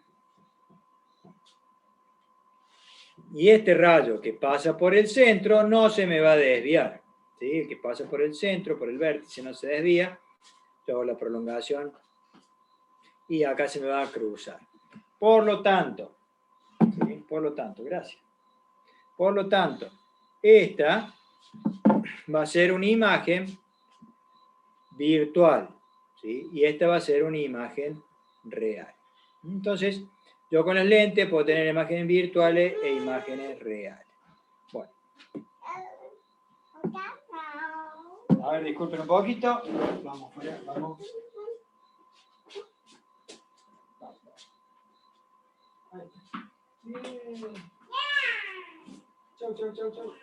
C: Y este rayo que pasa por el centro no se me va a desviar. ¿Sí? El que pasa por el centro, por el vértice, no se desvía. Yo hago la prolongación y acá se me va a cruzar. Por lo tanto, ¿sí? Gracias. Por lo tanto, esta va a ser una imagen virtual, ¿sí? Y esta va a ser una imagen real. Entonces, yo con las lentes puedo tener imágenes virtuales e imágenes reales. Bueno. A ver, disculpen un poquito. Vamos, fuera, vamos. Bien. Chau, chau, chau, chau.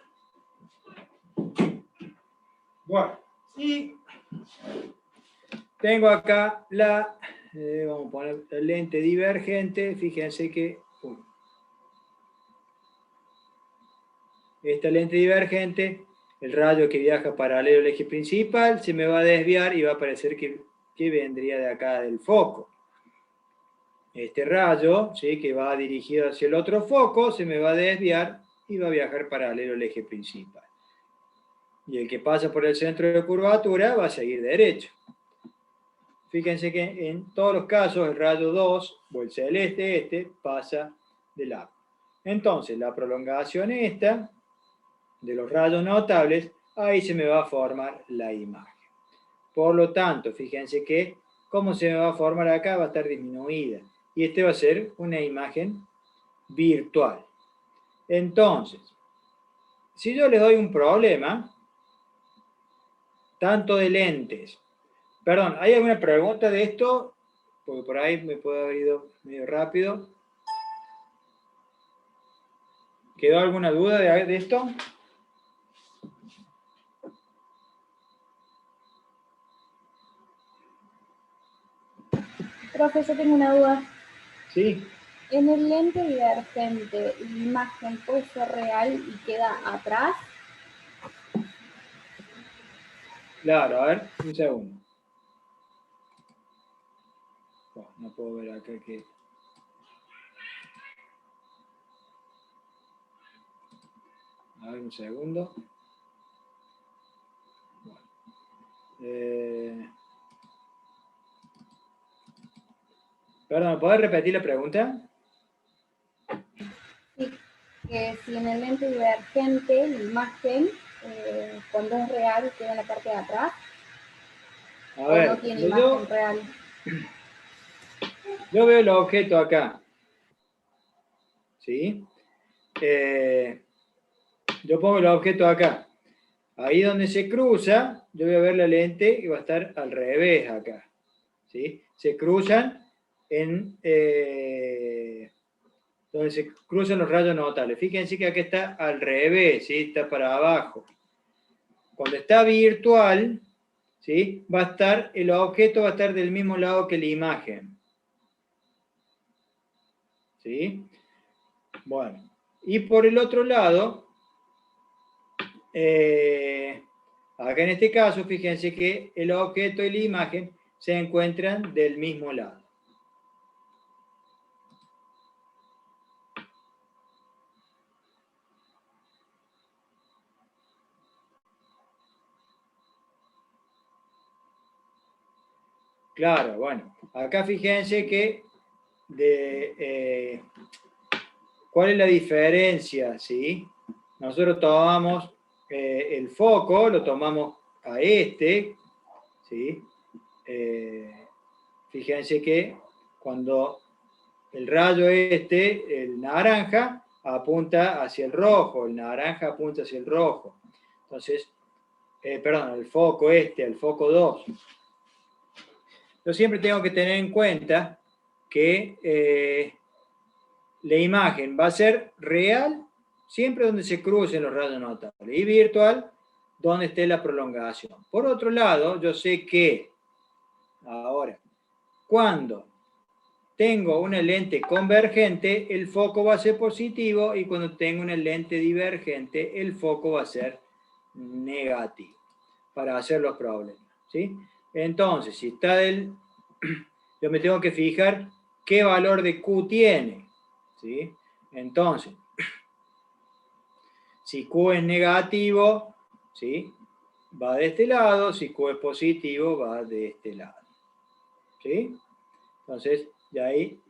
C: Bueno, y tengo acá la, vamos a poner la lente divergente. Fíjense que esta lente divergente, el rayo que viaja paralelo al eje principal, se me va a desviar y va a parecer que vendría de acá del foco. Este rayo, ¿sí?, que va dirigido hacia el otro foco, se me va a desviar y va a viajar paralelo al eje principal. Y el que pasa por el centro de curvatura va a seguir derecho. Fíjense que en todos los casos el rayo 2, o el celeste pasa de largo. Entonces, la prolongación esta, de los rayos notables, ahí se me va a formar la imagen. Por lo tanto, fíjense que, ¿cómo se me va a formar acá? Va a estar disminuida. Y este va a ser una imagen virtual. Entonces, si yo les doy un problema, tanto de lentes. Perdón, ¿hay alguna pregunta de esto? Porque por ahí me puedo haber ido medio rápido. ¿Quedó alguna duda de esto?
H: Profe, yo tengo una duda.
C: Sí.
H: En el lente divergente, la imagen puede ser real y queda atrás.
C: Claro, a ver, un segundo. Oh, no puedo ver acá que... A ver, un segundo. Bueno. Perdón, ¿puedes repetir la pregunta?
H: Sí, que si en el lente divergente la imagen, cuando es real, queda en la parte de atrás.
C: A ver,
H: no tiene imagen real.
C: Yo veo el objeto acá. ¿Sí? Yo pongo el objeto acá. Ahí donde se cruza, yo voy a ver la lente y va a estar al revés acá. ¿Sí? Se cruzan en... donde se cruzan los rayos notables. Fíjense que acá está al revés, ¿sí? Está para abajo. Cuando está virtual, ¿sí?, va a estar, el objeto va a estar del mismo lado que la imagen. ¿Sí? Bueno, y por el otro lado, acá en este caso, fíjense que el objeto y la imagen se encuentran del mismo lado. Claro, bueno, acá fíjense que ¿cuál es la diferencia? ¿Sí? Nosotros tomamos el foco, lo tomamos a este, ¿sí? Fíjense que cuando el rayo el naranja, apunta hacia el rojo, el naranja apunta hacia el rojo. Entonces, perdón, el foco el foco 2. Yo siempre tengo que tener en cuenta que la imagen va a ser real siempre donde se crucen los rayos notables y virtual donde esté la prolongación. Por otro lado, yo sé que ahora, cuando tengo una lente convergente, el foco va a ser positivo, y cuando tengo una lente divergente, el foco va a ser negativo para hacer los problemas, ¿sí? Entonces, si está yo me tengo que fijar qué valor de Q tiene, ¿sí? Entonces, si Q es negativo, ¿sí?, va de este lado; si Q es positivo, va de este lado, ¿sí? Entonces, de ahí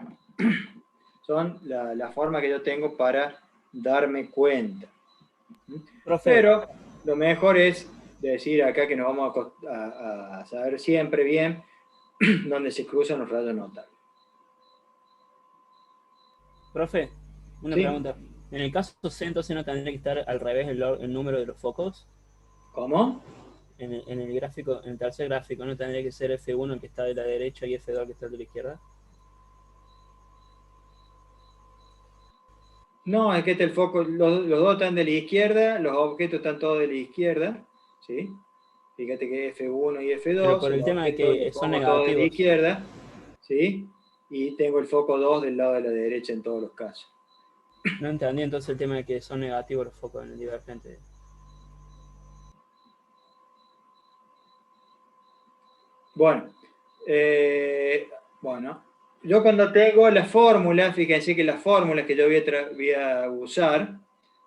C: son la forma que yo tengo para darme cuenta.
D: Profe,
C: Pero lo mejor es decir acá que nos vamos a saber siempre bien dónde se cruzan los rayos notables.
D: profe, una
C: Sí.
D: pregunta. En el caso C, entonces no tendría que estar al revés el número de los focos.
C: ¿Cómo?
D: En el gráfico, en el tercer gráfico, ¿no tendría que ser F1 el que está de la derecha y F2 el que está de la izquierda?
C: No, es que el foco, los dos están de la izquierda, los objetos están todos de la izquierda, ¿sí? Fíjate que F1 y F2,
D: Pero por el
C: los
D: tema de
C: objetos
D: que
C: los
D: son
C: pongo todos de la
D: negativos.
C: izquierda, ¿sí? Y tengo el foco 2 del lado de la derecha en todos los casos.
D: No entendí entonces el tema de que son negativos los focos en el divergente.
C: Bueno, yo cuando tengo la fórmula, fíjense que las fórmulas que yo voy a usar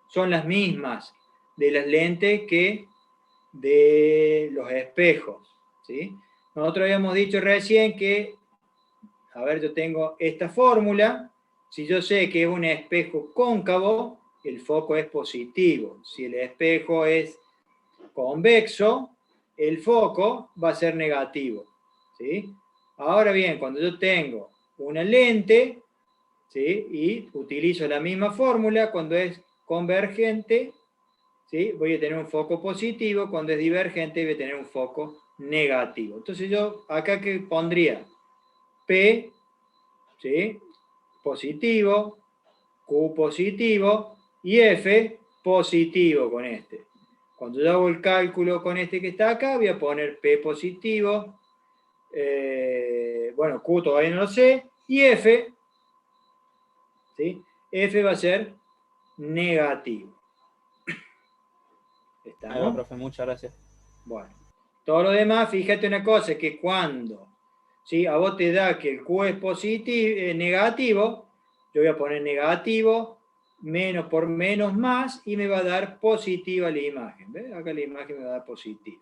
C: son las mismas de las lentes que de los espejos, ¿sí? Nosotros habíamos dicho recién que, a ver, yo tengo esta fórmula, si yo sé que es un espejo cóncavo, el foco es positivo. Si el espejo es convexo, el foco va a ser negativo, ¿sí? Ahora bien, cuando yo tengo una lente, ¿sí? Y utilizo la misma fórmula, cuando es convergente, ¿sí? Voy a tener un foco positivo, cuando es divergente voy a tener un foco negativo. Entonces yo acá que pondría P, ¿sí? Positivo, Q positivo y F positivo con este. Cuando yo hago el cálculo con este que está acá, voy a poner P positivo, bueno, Q todavía no lo sé, y F, ¿sí? F va a ser negativo.
D: Ahí va,
C: ¿Estamos?
D: profe, muchas gracias.
C: Bueno, todo lo demás, fíjate una cosa, que cuando, ¿sí? A vos te da que el Q es positivo, negativo, yo voy a poner negativo, menos por menos más, y me va a dar positiva la imagen. ¿Ves? Acá la imagen me va a dar positiva.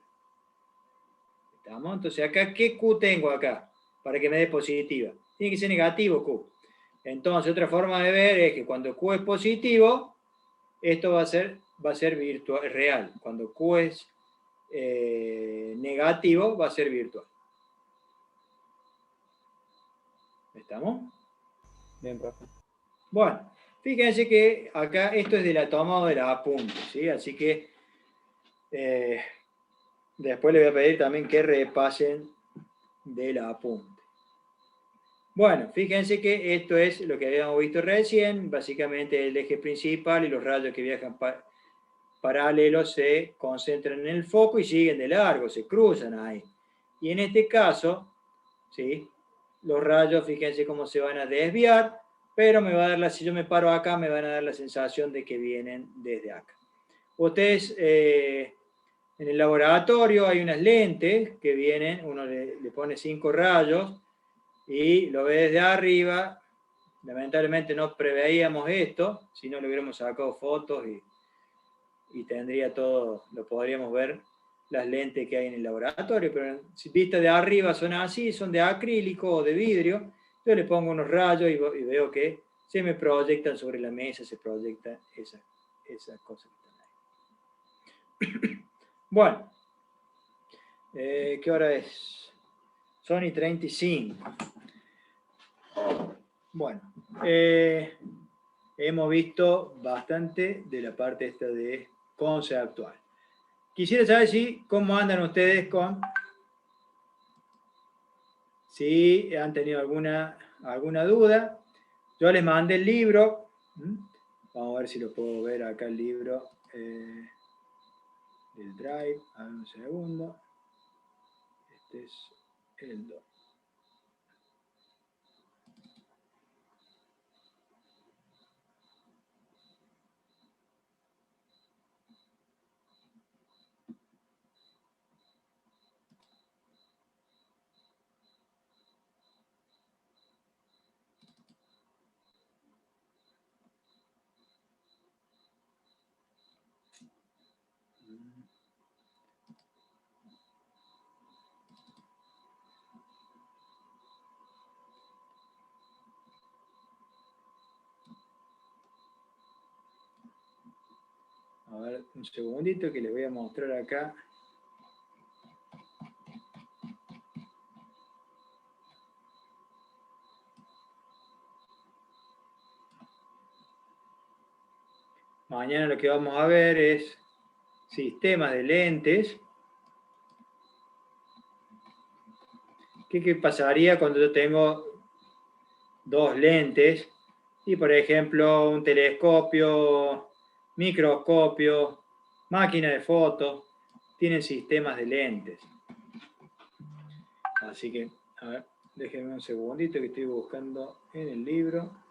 C: ¿Estamos? Entonces, acá, ¿qué Q tengo acá? Para que me dé positiva. Tiene que ser negativo Q. Entonces, otra forma de ver es que cuando Q es positivo, esto va a ser virtual, real. Cuando Q es negativo, va a ser virtual. ¿Estamos?
D: Bien, profe.
C: Bueno, fíjense que acá esto es de la toma de la apunte, ¿sí? Así que después les voy a pedir también que repasen de la apunte. Bueno, fíjense que esto es lo que habíamos visto recién, básicamente el eje principal y los rayos que viajan paralelos se concentran en el foco y siguen de largo, se cruzan ahí. Y en este caso, ¿sí? Los rayos, fíjense cómo se van a desviar, pero me va a dar si yo me paro acá, me van a dar la sensación de que vienen desde acá. Ustedes, en el laboratorio hay unas lentes que vienen, uno le pone 5 rayos y lo ve desde arriba. Lamentablemente no preveíamos esto, si no le hubiéramos sacado fotos y tendría todo, lo podríamos ver las lentes que hay en el laboratorio, pero si vista de arriba son así, son de acrílico o de vidrio, yo le pongo unos rayos y veo que se me proyectan sobre la mesa, se proyectan esas cosas que están ahí. Bueno, ¿qué hora es? Son y 35. Bueno, hemos visto bastante de la parte esta de conceptual. Quisiera saber cómo andan ustedes si han tenido alguna duda. Yo les mandé el libro. Vamos a ver si lo puedo ver acá el libro del Drive. A ver un segundo. Este es el 2. A ver, un segundito que les voy a mostrar acá. Mañana lo que vamos a ver es sistemas de lentes. ¿Qué pasaría cuando yo tengo dos lentes? Y por ejemplo, un telescopio, microscopio, máquina de fotos, tienen sistemas de lentes. Así que, a ver, déjenme un segundito que estoy buscando en el libro.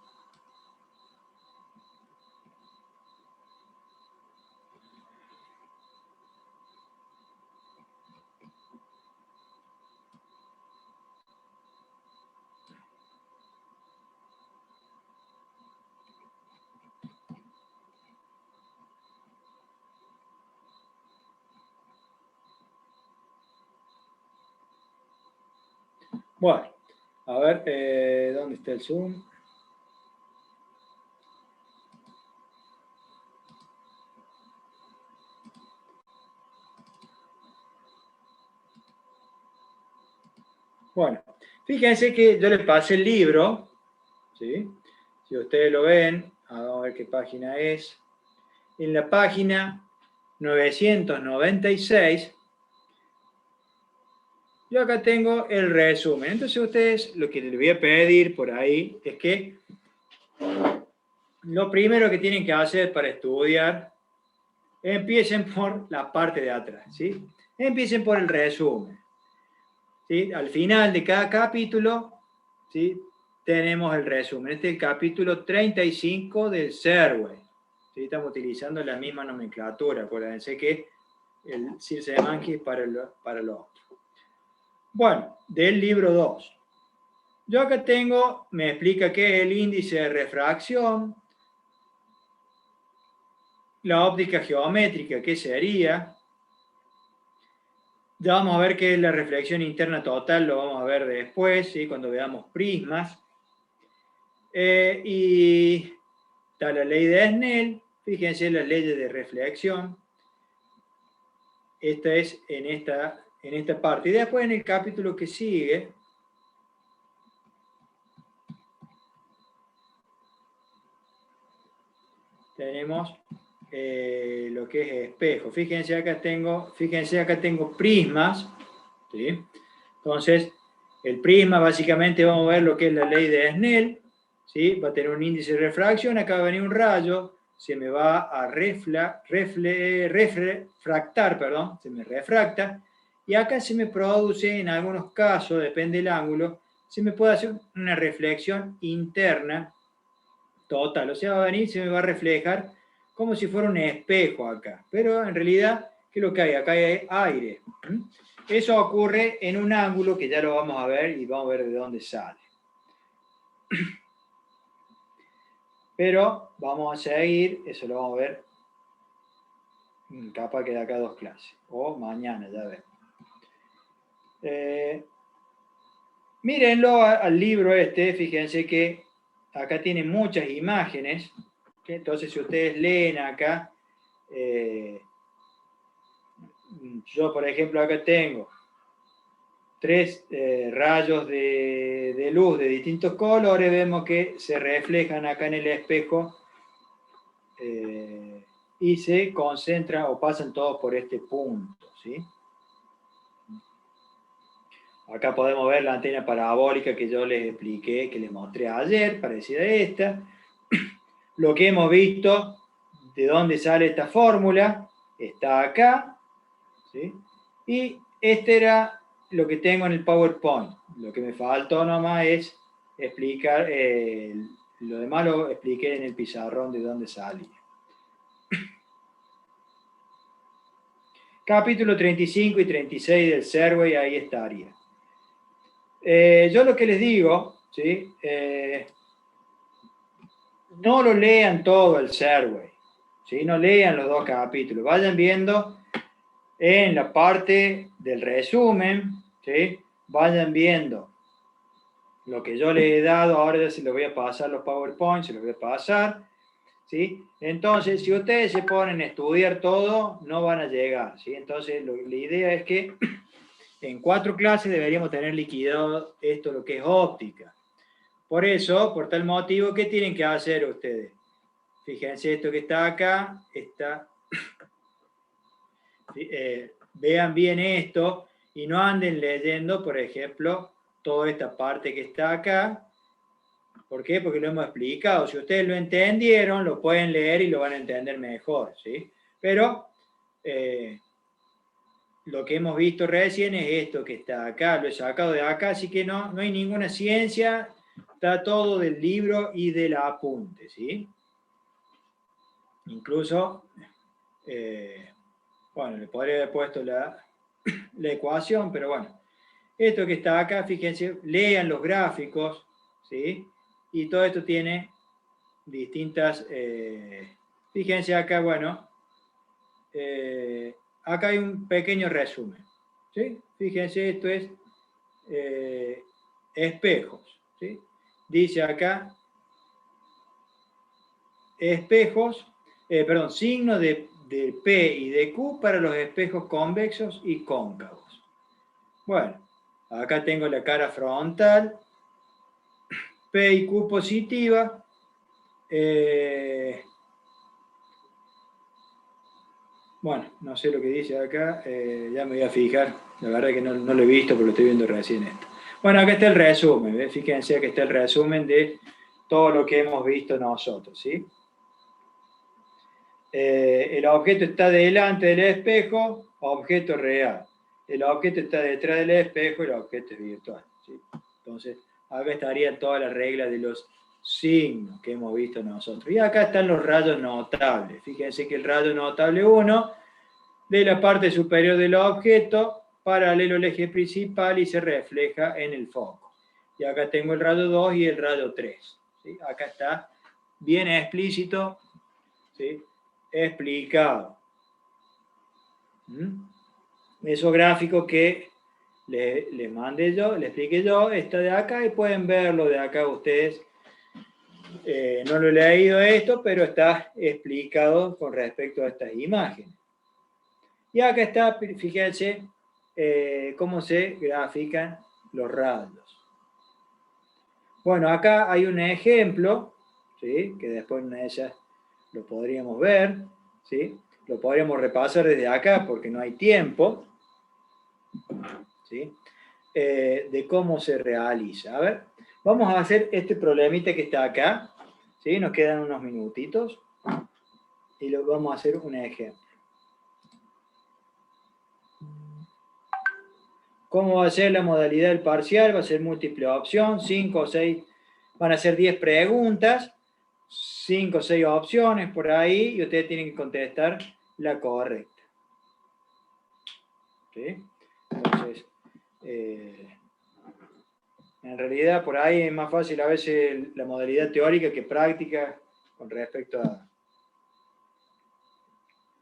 C: Bueno, a ver, ¿dónde está el Zoom? Bueno, fíjense que yo les pasé el libro, ¿sí? Si ustedes lo ven, vamos a ver qué página es. En la página 996, yo acá tengo el resumen. Entonces ustedes, lo que les voy a pedir por ahí es que lo primero que tienen que hacer para estudiar, empiecen por la parte de atrás, ¿sí? Empiecen por el resumen, ¿sí? Al final de cada capítulo, ¿sí?, tenemos el resumen. Este es el capítulo 35 del Serway. ¿Sí? Estamos utilizando la misma nomenclatura. Acuérdense que el Circe de Manji es para lo otro. Bueno, del libro 2. Yo acá tengo, me explica qué es el índice de refracción, la óptica geométrica, qué sería. Ya vamos a ver qué es la reflexión interna total, lo vamos a ver después, ¿sí?, cuando veamos prismas. Y está la ley de Snell, fíjense las leyes de reflexión. Esta es en esta parte. Y después en el capítulo que sigue, tenemos lo que es espejo. Fíjense acá tengo prismas, ¿sí? Entonces, el prisma básicamente vamos a ver lo que es la ley de Snell, ¿sí? Va a tener un índice de refracción, acá va a venir un rayo, se me va a refractar, perdón, se me refracta, y acá se me produce, en algunos casos, depende del ángulo, se me puede hacer una reflexión interna total, o sea, va a venir, se me va a reflejar como si fuera un espejo acá, pero en realidad, ¿qué es lo que hay? Acá hay aire. Eso ocurre en un ángulo que ya lo vamos a ver y vamos a ver de dónde sale. Pero vamos a seguir, eso lo vamos a ver capaz que de acá a 2 clases, o mañana, ya vemos. Mírenlo al libro este, fíjense que acá tiene muchas imágenes, ¿okay? Entonces si ustedes leen acá, yo por ejemplo acá tengo 3 rayos de luz de distintos colores, vemos que se reflejan acá en el espejo y se concentran o pasan todos por este punto, ¿sí? Acá podemos ver la antena parabólica que yo les expliqué, que les mostré ayer, parecida a esta. Lo que hemos visto, de dónde sale esta fórmula, está acá, ¿sí? Y este era lo que tengo en el PowerPoint. Lo que me faltó nomás es explicar, lo demás lo expliqué en el pizarrón de dónde salía. Capítulo 35 y 36 del Serway, ahí estaría. Yo lo que les digo, ¿sí? No lo lean todo el Serway, ¿sí? No lean los 2 capítulos, vayan viendo en la parte del resumen, ¿sí? Vayan viendo lo que yo les he dado, ahora ya se los voy a pasar los PowerPoint, se los voy a pasar, ¿sí? Entonces, si ustedes se ponen a estudiar todo, no van a llegar, ¿sí? Entonces, la idea es que en 4 clases deberíamos tener liquidado esto, lo que es óptica. Por eso, por tal motivo, ¿qué tienen que hacer ustedes? Fíjense, esto que está acá, vean bien esto y no anden leyendo, por ejemplo, toda esta parte que está acá. ¿Por qué? Porque lo hemos explicado. Si ustedes lo entendieron, lo pueden leer y lo van a entender mejor, ¿sí? Pero lo que hemos visto recién es esto que está acá, lo he sacado de acá, así que no hay ninguna ciencia, está todo del libro y del apunte, ¿sí? Incluso, bueno, le podría haber puesto la ecuación, pero bueno. Esto que está acá, fíjense, lean los gráficos, ¿sí? Y todo esto tiene distintas, fíjense acá, bueno, acá hay un pequeño resumen, ¿sí? Fíjense, esto es espejos, ¿sí? Dice acá, espejos, signo de P y de Q para los espejos convexos y cóncavos. Bueno, acá tengo la cara frontal, P y Q positiva, bueno, no sé lo que dice acá, ya me voy a fijar, la verdad que no lo he visto, pero lo estoy viendo recién esto. Bueno, acá está el resumen, ¿ves? Fíjense que está el resumen de todo lo que hemos visto nosotros, ¿sí? El objeto está delante del espejo, objeto real. El objeto está detrás del espejo, el objeto es virtual, ¿sí? Entonces, acá estarían todas las reglas de los signos que hemos visto nosotros. Y acá están los rayos notables. Fíjense que el rayo notable 1, de la parte superior del objeto, paralelo al eje principal y se refleja en el foco. Y acá tengo el rayo 2 y el rayo 3. ¿Sí? Acá está bien explícito, ¿sí? Explicado. Esos gráficos que les mandé yo, les expliqué yo, está de acá y pueden verlo de acá ustedes. No lo he leído esto, pero está explicado con respecto a estas imágenes. Y acá está, fíjense, cómo se grafican los rayos. Bueno, acá hay un ejemplo, ¿sí? Que después en ellas lo podríamos ver, ¿sí? Lo podríamos repasar desde acá porque no hay tiempo, ¿sí? De cómo se realiza. A ver, vamos a hacer este problemita que está acá, ¿sí? Nos quedan unos minutitos y lo vamos a hacer un ejemplo. ¿Cómo va a ser la modalidad del parcial? Va a ser múltiple opción, 5 o 6, van a ser 10 preguntas, 5 o 6 opciones por ahí, y ustedes tienen que contestar la correcta. ¿Sí? Entonces, en realidad por ahí es más fácil a veces la modalidad teórica que práctica con respecto a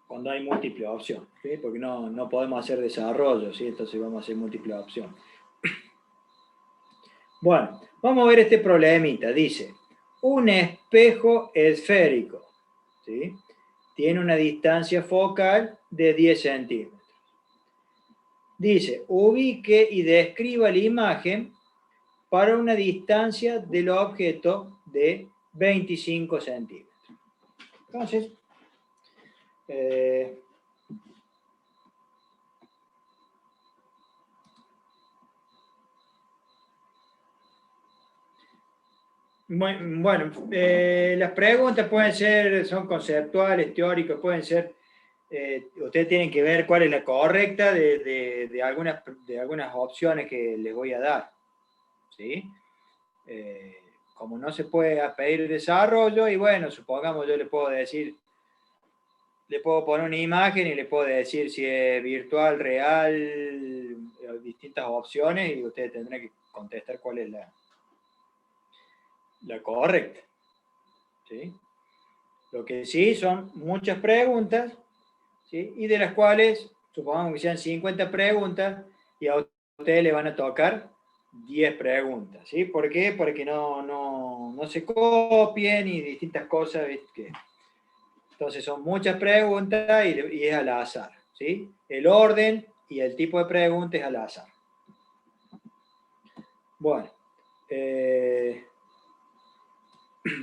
C: cuando hay múltiple opción, ¿sí? Porque no podemos hacer desarrollo, ¿sí? Entonces vamos a hacer múltiple opción. Bueno, vamos a ver este problemita. Dice, un espejo esférico, ¿sí? Tiene una distancia focal de 10 centímetros. Dice, ubique y describa la imagen para una distancia del objeto de 25 centímetros. Entonces, bueno, las preguntas pueden ser, son conceptuales, teóricas, pueden ser, ustedes tienen que ver cuál es la correcta de algunas opciones que les voy a dar, ¿sí? Como no se puede pedir desarrollo, y bueno, supongamos yo le puedo decir, le puedo poner una imagen y le puedo decir si es virtual, real, distintas opciones, y ustedes tendrán que contestar cuál es la correcta. ¿Sí? Lo que sí son muchas preguntas, ¿sí? Y de las cuales, supongamos que sean 50 preguntas, y a ustedes le van a tocar 10 preguntas. ¿Sí? ¿Por qué? Porque no se copien y distintas cosas, ¿ves? Que Entonces son muchas preguntas y es al azar, ¿sí? El orden y el tipo de pregunta es al azar. Bueno,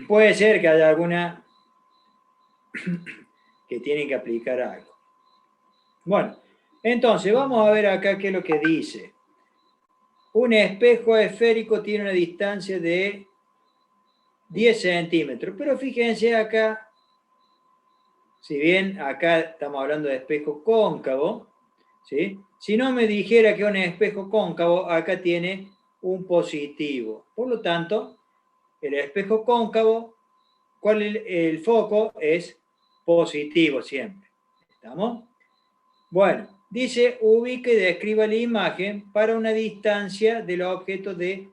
C: puede ser que haya alguna que tienen que aplicar algo. Bueno, entonces vamos a ver acá qué es lo que dice. Un espejo esférico tiene una distancia de 10 centímetros, pero fíjense acá, si bien acá estamos hablando de espejo cóncavo, ¿sí? Si no me dijera que un espejo cóncavo, acá tiene un positivo. Por lo tanto, el espejo cóncavo, el foco es positivo siempre. ¿Estamos? Bueno, dice, ubique y describa la imagen para una distancia del objeto de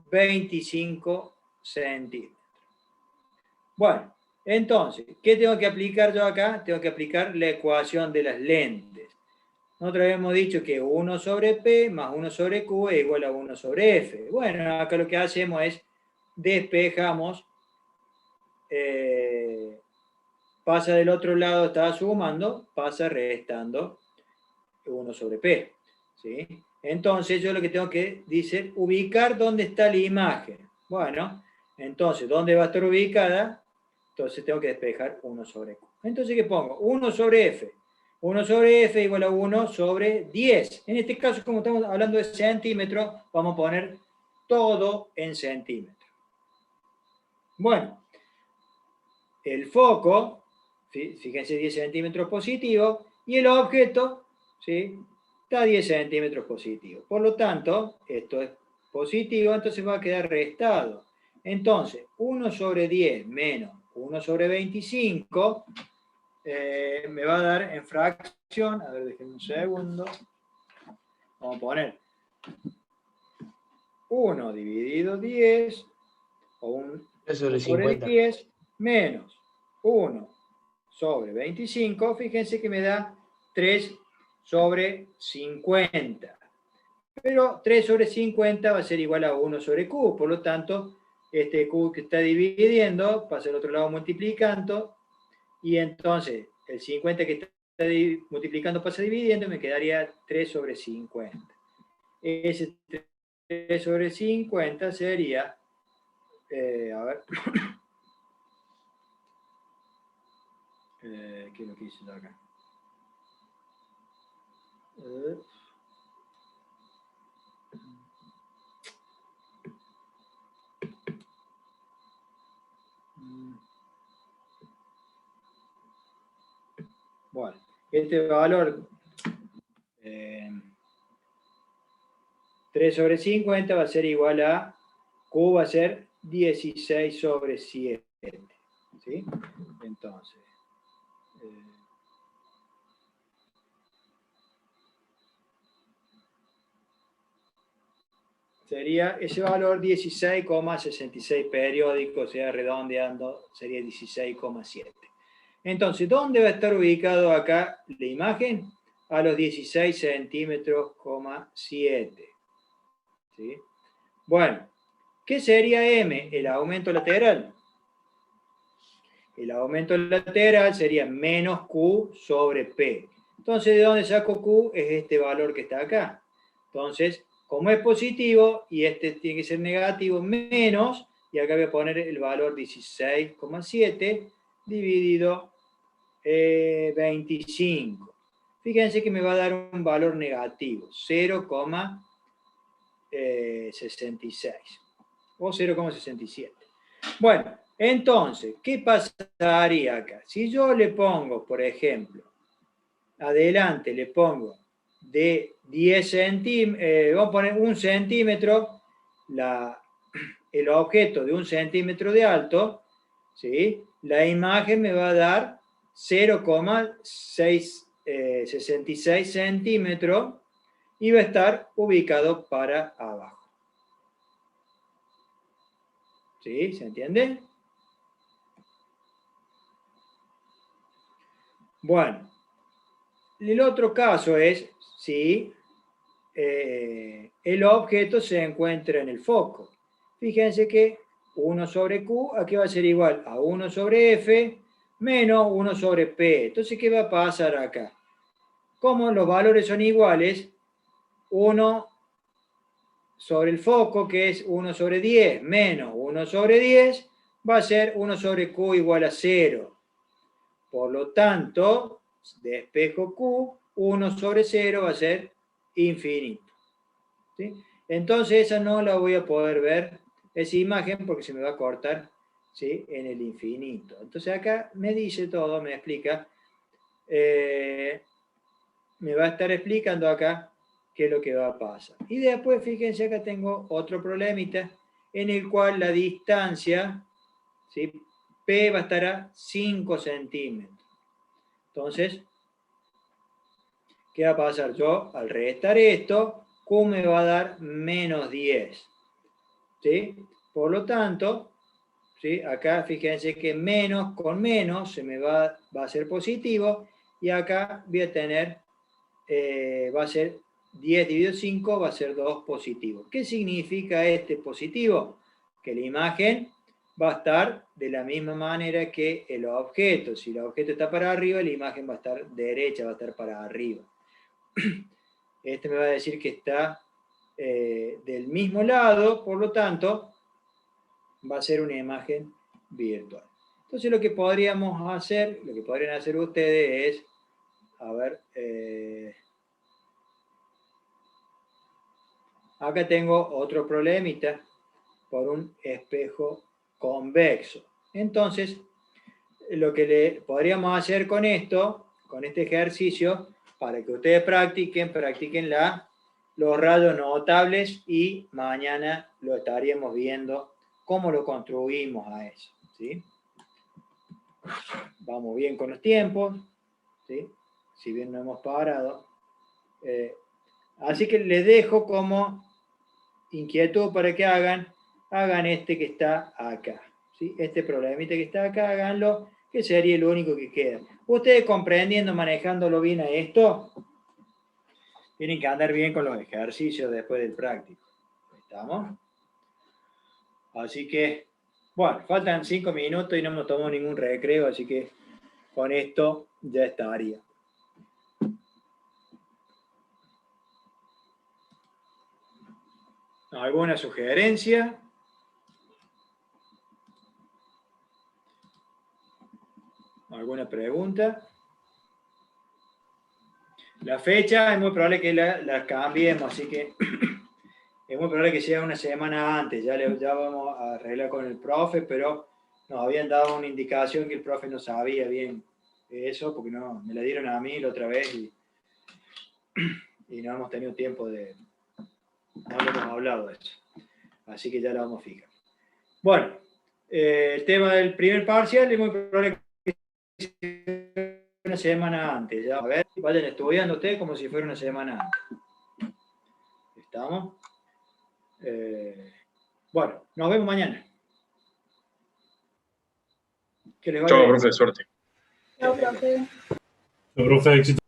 C: 25 centímetros. Bueno, entonces, ¿qué tengo que aplicar yo acá? Tengo que aplicar la ecuación de las lentes. Nosotros habíamos dicho que 1 sobre P más 1 sobre Q es igual a 1 sobre F. Bueno, acá lo que hacemos es despejamos, pasa del otro lado, estaba sumando, pasa restando 1 sobre P. ¿Sí? Entonces yo lo que tengo que decir, ubicar dónde está la imagen. Bueno, entonces, ¿dónde va a estar ubicada? Entonces tengo que despejar 1 sobre Q. Entonces, ¿qué pongo? 1 sobre F. 1 sobre F igual a 1 sobre 10. En este caso, como estamos hablando de centímetros, vamos a poner todo en centímetros. Bueno, el foco, fíjense, 10 centímetros positivo, y el objeto, ¿sí?, está a 10 centímetros positivo. Por lo tanto, esto es positivo, entonces va a quedar restado. Entonces, 1 sobre 10 menos 1 sobre 25 me va a dar en fracción, a ver, déjenme un segundo, vamos a poner 1 dividido 10, o 1 sobre 10, menos 1 sobre 25, fíjense que me da 3 sobre 50. Pero 3 sobre 50 va a ser igual a 1 sobre Q, por lo tanto, este Q que está dividiendo pasa al otro lado multiplicando, y entonces el 50 que está multiplicando pasa dividiendo, me quedaría 3 sobre 50. Ese 3 sobre 50 sería, a ver, ¿qué es lo que hice yo acá? Bueno, este valor 3 sobre 50 va a ser igual a Q, va a ser 16 sobre 7. ¿Sí? Entonces, sería ese valor 16,66 periódico, o sea, redondeando, sería 16,7. Entonces, ¿dónde va a estar ubicado acá la imagen? A los 16 centímetros, 7. ¿Sí? Bueno, ¿qué sería M? El aumento lateral. El aumento lateral sería menos Q sobre P. Entonces, ¿de dónde saco Q? Es este valor que está acá. Entonces, como es positivo y este tiene que ser negativo, menos, y acá voy a poner el valor 16,7 dividido 25. Fíjense que me va a dar un valor negativo, 0,66 o 0,67. Bueno, entonces, ¿qué pasaría acá? Si yo le pongo, por ejemplo, adelante le pongo de 10 centímetros, vamos a poner 1 centímetro, el objeto de 1 centímetro de alto, ¿sí? La imagen me va a dar 0,66 centímetros y va a estar ubicado para abajo. ¿Sí? ¿Se entiende? Bueno, el otro caso es si el objeto se encuentra en el foco. Fíjense que 1 sobre Q, aquí va a ser igual a 1 sobre F menos 1 sobre P. Entonces, ¿qué va a pasar acá? Como los valores son iguales, 1 sobre el foco, que es 1 sobre 10, menos 1 sobre 10, va a ser 1 sobre Q igual a 0. Por lo tanto, de espejo Q, 1 sobre 0 va a ser infinito. ¿Sí? Entonces, esa no la voy a poder ver, esa imagen, porque se me va a cortar, ¿sí?, en el infinito. Entonces, acá me dice todo, me explica, me va a estar explicando acá qué es lo que va a pasar. Y después, fíjense, acá tengo otro problemita en el cual la distancia, ¿sí?, P va a estar a 5 centímetros. Entonces, ¿qué va a pasar? Yo, al restar esto, Q me va a dar menos 10. ¿Sí? Por lo tanto, ¿sí?, acá fíjense que menos con menos se me va a ser positivo, y acá voy a tener, va a ser 10 dividido 5, va a ser 2 positivo. ¿Qué significa este positivo? Que la imagen va a estar de la misma manera que el objeto. Si el objeto está para arriba, la imagen va a estar derecha, va a estar para arriba. Este me va a decir que está del mismo lado, por lo tanto, va a ser una imagen virtual. Entonces, lo que podríamos hacer, lo que podrían hacer ustedes es, a ver, acá tengo otro problemita por un espejo convexo. Entonces, lo que podríamos hacer con esto, con este ejercicio, para que ustedes practiquen los rayos notables, y mañana lo estaríamos viendo cómo lo construimos a eso, ¿sí? Vamos bien con los tiempos, ¿sí?, si bien no hemos parado. Así que les dejo como inquietud para que hagan este que está acá, ¿sí? Este problemita que está acá, háganlo, que sería el único que queda. Ustedes, comprendiendo, manejándolo bien a esto, tienen que andar bien con los ejercicios después del práctico. ¿Estamos? Así que, bueno, faltan 5 minutos y no hemos tomado ningún recreo, así que con esto ya estaría. ¿Alguna sugerencia? ¿Alguna pregunta? La fecha es muy probable que la cambiemos, así que es muy probable que sea una semana antes. Ya vamos a arreglar con el profe, pero nos habían dado una indicación que el profe no sabía bien eso, porque no, me la dieron a mí la otra vez y no hemos tenido tiempo no hemos hablado de eso. Así que ya la vamos a fijar. Bueno, el tema del primer parcial es muy probable que sea una semana antes. ¿Ya? A ver, vayan estudiando ustedes como si fuera una semana antes. ¿Estamos? Bueno, nos vemos mañana. Que les vaya
A: Chao,
C: bien.
A: profe, suerte.
H: Chao, profe.
I: Profe, éxito.